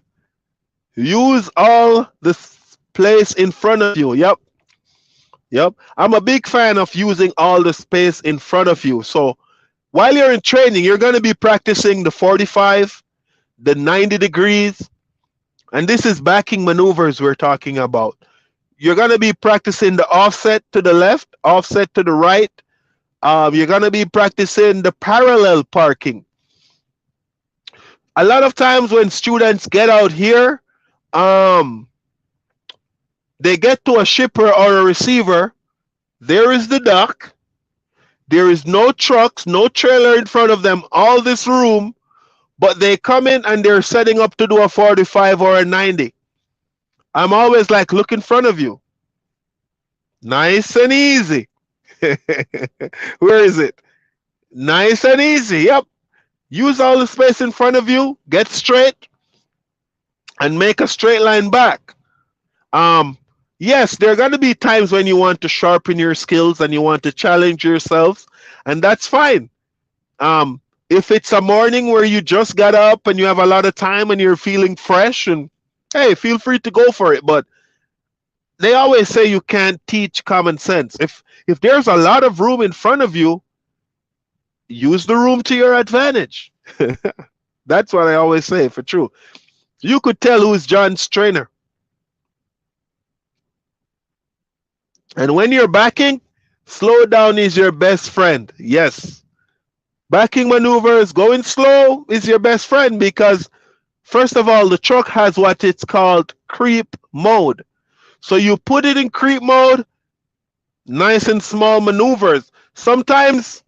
Use all the place in front of you. Yep. Yep. I'm a big fan of using all the space in front of you. So while you're in training, you're going to be practicing the 45, the 90 degrees, and this is backing maneuvers we're talking about. You're going to be practicing the offset to the left, offset to the right. You're going to be practicing the parallel parking. A lot of times when students get out here, they get to a shipper or a receiver. There is the dock. There is no trucks, no trailer in front of them, all this room, but they come in and they're setting up to do a 45 or a 90. I'm always like, look in front of you. Nice and easy. Where is it? Nice and easy. Yep. Use all the space in front of you, get straight, and make a straight line back. Yes, there are going to be times when you want to sharpen your skills and you want to challenge yourselves, and that's fine. If it's a morning where you just got up and you have a lot of time and you're feeling fresh, and hey, feel free to go for it. But they always say you can't teach common sense. If there's a lot of room in front of you, use the room to your advantage. That's what I always say, for true. You could tell who's John's trainer. And when you're backing, slow down is your best friend. Yes. Backing maneuvers, going slow is your best friend, because first of all, the truck has what it's called creep mode. So you put it in creep mode, nice and small maneuvers. Sometimes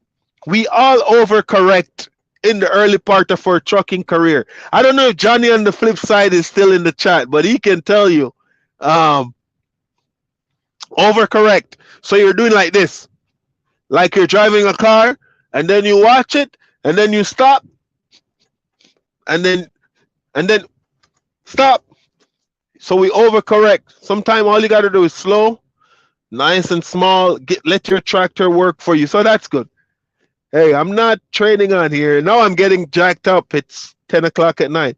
we all overcorrect in the early part of our trucking career. I don't know if Johnny on the flip side is still in the chat, but he can tell you. Overcorrect. So you're doing like this, like you're driving a car, and then you watch it, and then you stop, and then Stop. So we overcorrect. Sometimes all you got to do is slow, nice and small. Let your tractor work for you. So that's good. Hey, I'm not training on here. Now I'm getting jacked up. It's 10 o'clock at night.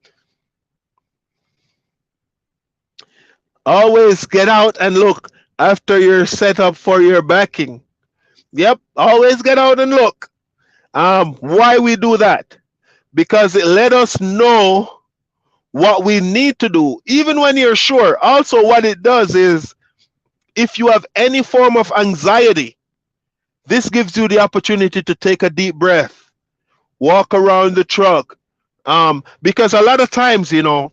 Always get out and look after you're set up for your backing. Yep, always get out and look. Why we do that? Because it let us know what we need to do, even when you're sure. Also, what it does is if you have any form of anxiety, this gives you the opportunity to take a deep breath, walk around the truck. Because a lot of times, even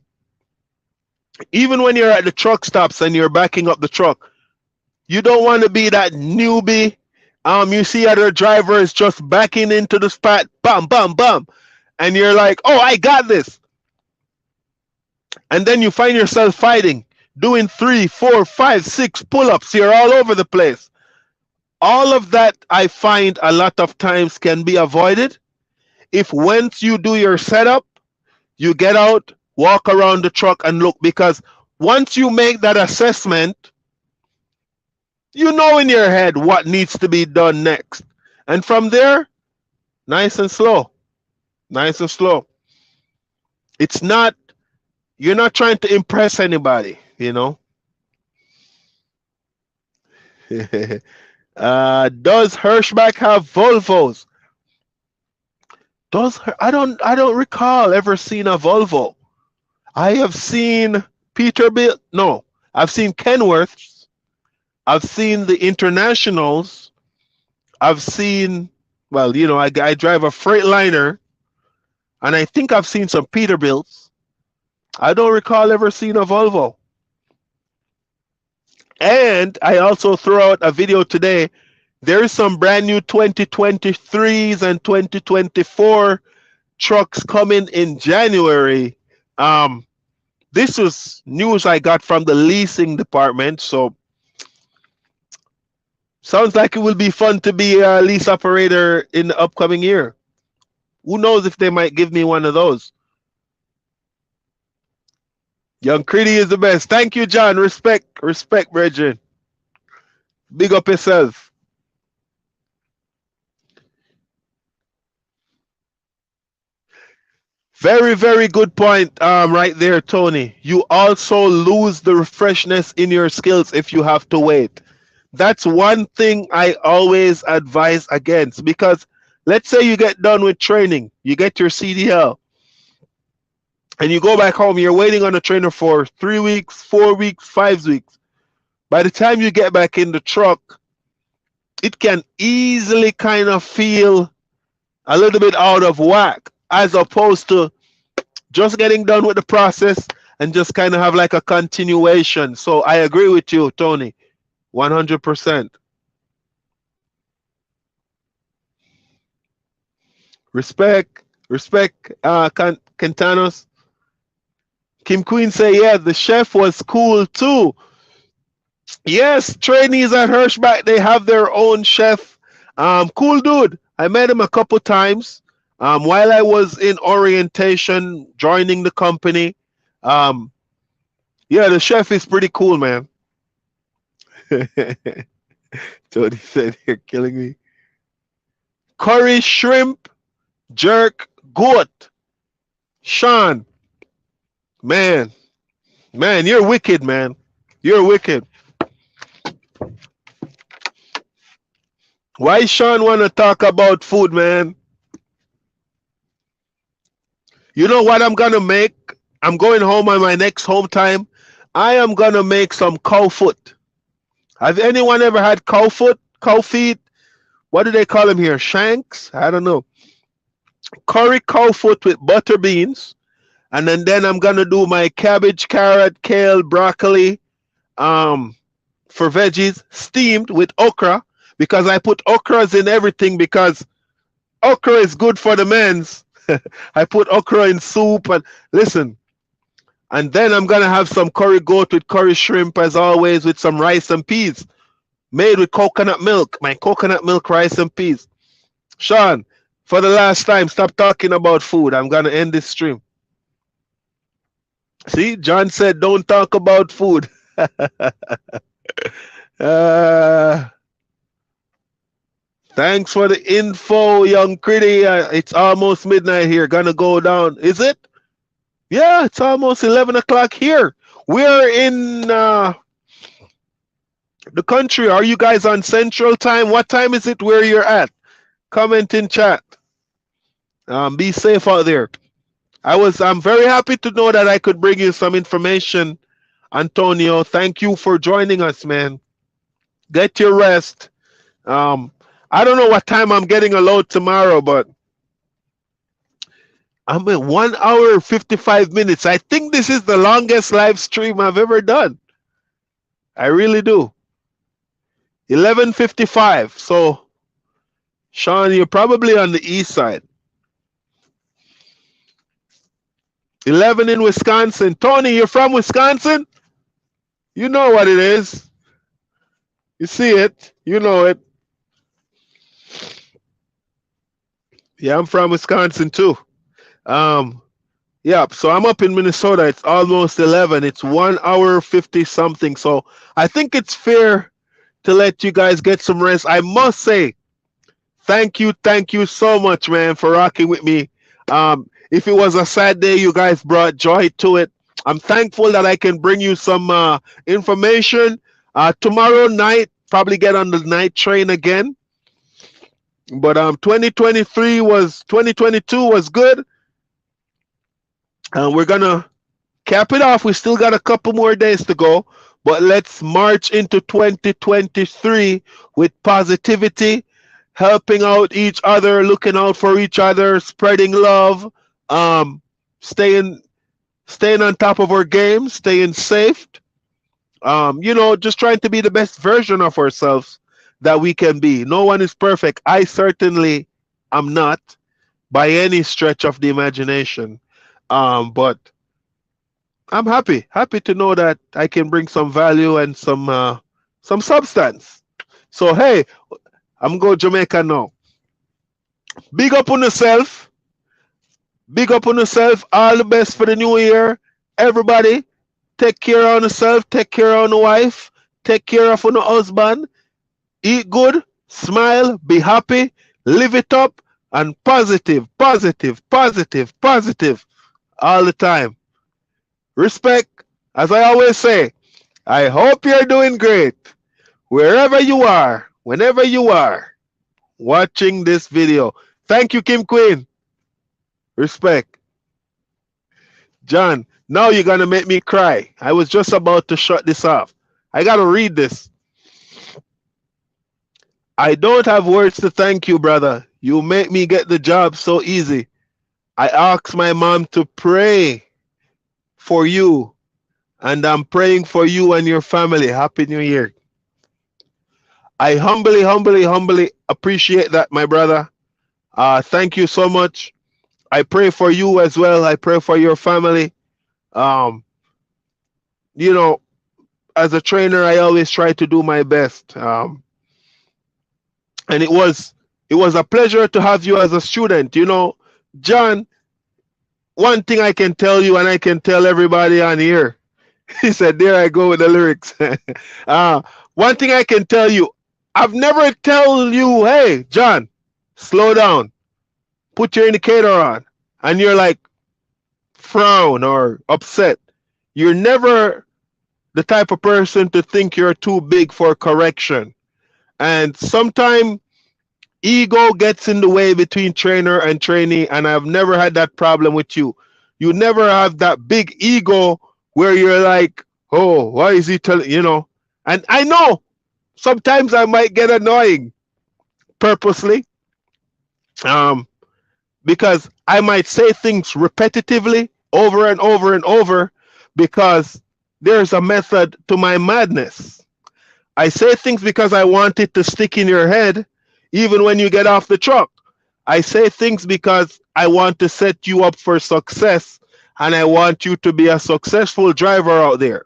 when you're at the truck stops and you're backing up the truck, you don't want to be that newbie. You see other drivers just backing into the spot, bam, bam, bam, and you're like, "Oh, I got this," and then you find yourself fighting, doing 3, 4, 5, 6 pull-ups. You're all over the place. All of that, I find a lot of times can be avoided if once you do your setup, you get out, walk around the truck and look, because once you make that assessment, you know in your head what needs to be done next. And from there, nice and slow. Nice and slow. It's not, you're not trying to impress anybody, Does Hirschbach have Volvos? I don't recall ever seeing a Volvo. I have seen Peterbilt. No, I've seen Kenworths. I've seen the Internationals. I've seen, well, I drive a Freightliner, and I think I've seen some Peterbilts. I don't recall ever seeing a Volvo. And I also threw out a video today. There's some brand new 2023s and 2024 trucks coming in January. This was news I got from the leasing department, so sounds like it will be fun to be a lease operator in the upcoming year. Who knows if they might give me one of those? Young Creedy is the best. Thank you, John. Respect, brethren. Big up yourself. Very, very good point right there, Tony. You also lose the freshness in your skills if you have to wait. That's one thing I always advise against, because let's say you get done with training, you get your CDL, and you go back home, you're waiting on a trainer for 3 weeks, 4 weeks, 5 weeks. By the time you get back in the truck, it can easily kind of feel a little bit out of whack, as opposed to just getting done with the process and just kind of have like a continuation. So I agree with you, Tony, 100%. Respect, Quintanos. Kim Queen say, yeah, the chef was cool too. Yes, trainees at Hirschbach, they have their own chef. Cool dude. I met him a couple times while I was in orientation, joining the company. Yeah, the chef is pretty cool, man. Tony said, you're killing me. Curry, shrimp, jerk, goat. Sean, man, you're wicked, man. You're wicked. Why Sean want to talk about food, man? You know what I'm going to make? I'm going home on my next home time. I am going to make some cow foot. Have anyone ever had cow foot? Cow feet? What do they call them here? Shanks? I don't know. Curry cow foot with butter beans. And then I'm going to do my cabbage, carrot, kale, broccoli for veggies, steamed with okra, because I put okras in everything, because okra is good for the men's. I put okra in soup, and listen. And then I'm going to have some curry goat with curry shrimp, as always, with some rice and peas made with coconut milk. My coconut milk, rice and peas. Sean, for the last time, stop talking about food. I'm going to end this stream. See, John said, don't talk about food. uh, Thanks for the info, young Critty. It's almost midnight here. Gonna go down. Is it? Yeah, it's almost 11 o'clock here. We're in the country. Are you guys on Central Time? What time is it where you're at? Comment in chat. Be safe out there. I'm very happy to know that I could bring you some information, Antonio. Thank you for joining us, man. Get your rest. Um, I don't know what time I'm getting a load tomorrow, but I'm at 1 hour 55 minutes. I think this is the longest live stream I've ever done. I really do. 11:55. So, Sean, you're probably on the east side. 11 in Wisconsin. Tony, you're from Wisconsin? You know what it is. You see it. You know it. Yeah, I'm from Wisconsin too. Um, yeah, so I'm up in Minnesota. It's almost 11. It's 1 hour 50 something. So I think it's fair to let you guys get some rest. I must say, thank you so much, man, for rocking with me. If it was a sad day, you guys brought joy to it. I'm thankful that I can bring you some information. Tomorrow night, probably get on the night train again. But 2022 was good. We're gonna cap it off. We still got a couple more days to go, but let's march into 2023 with positivity, helping out each other, looking out for each other, spreading love, um, staying on top of our game, staying safe. Just trying to be the best version of ourselves that we can be. No one is perfect. I certainly am not by any stretch of the imagination. But I'm happy to know that I can bring some value and some substance. So hey, I'm going Jamaica now. Big up on yourself. Big up on yourself. All the best for the new year. Everybody, take care of yourself. Take care of your wife. Take care of your husband. Eat good. Smile. Be happy. Live it up. And positive, positive, positive, positive all the time. Respect. As I always say, I hope you're doing great wherever you are, whenever you are watching this video. Thank you, Kim Queen. Respect. John, now you're going to make me cry. I was just about to shut this off. I got to read this. I don't have words to thank you, brother. You make me get the job so easy. I asked my mom to pray for you, and I'm praying for you and your family. Happy New Year. I humbly appreciate that, my brother. Thank you so much. I pray for you as well. I pray for your family. Um, as a trainer, I always try to do my best. And it was a pleasure to have you as a student. John, one thing I can tell you, and I can tell everybody on here, he said, there I go with the lyrics. One thing I can tell you, I've never tell you, hey, John, slow down, put your indicator on, and you're like, frown or upset. You're never the type of person to think you're too big for correction. And sometimes ego gets in the way between trainer and trainee, and I've never had that problem with you. You never have that big ego where you're like, oh, why is he telling, And I know sometimes I might get annoying purposely, because I might say things repetitively over and over and over, because there's a method to my madness. I say things because I want it to stick in your head, even when you get off the truck. I say things because I want to set you up for success, and I want you to be a successful driver out there.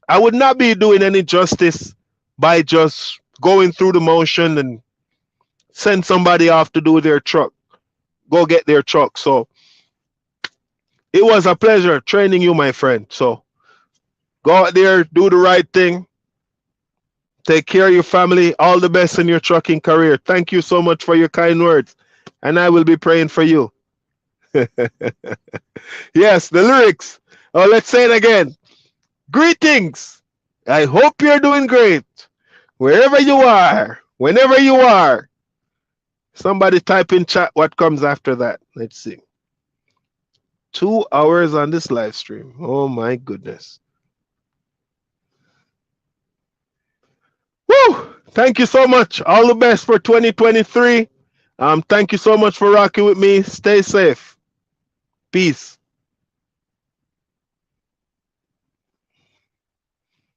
I would not be doing any justice by just going through the motion and send somebody off to do their truck, go get their truck. So It was a pleasure training you, my friend. So go out there, do the right thing, take care of your family. All the best in your trucking career. Thank you so much for your kind words. And I will be praying for you. Yes, the lyrics. Oh, let's say it again. Greetings. I hope you're doing great. Wherever you are, whenever you are. Somebody type in chat what comes after that. Let's see. 2 hours on this live stream. Oh my goodness. Woo! Thank you so much. All the best for 2023. Thank you so much for rocking with me. Stay safe. Peace.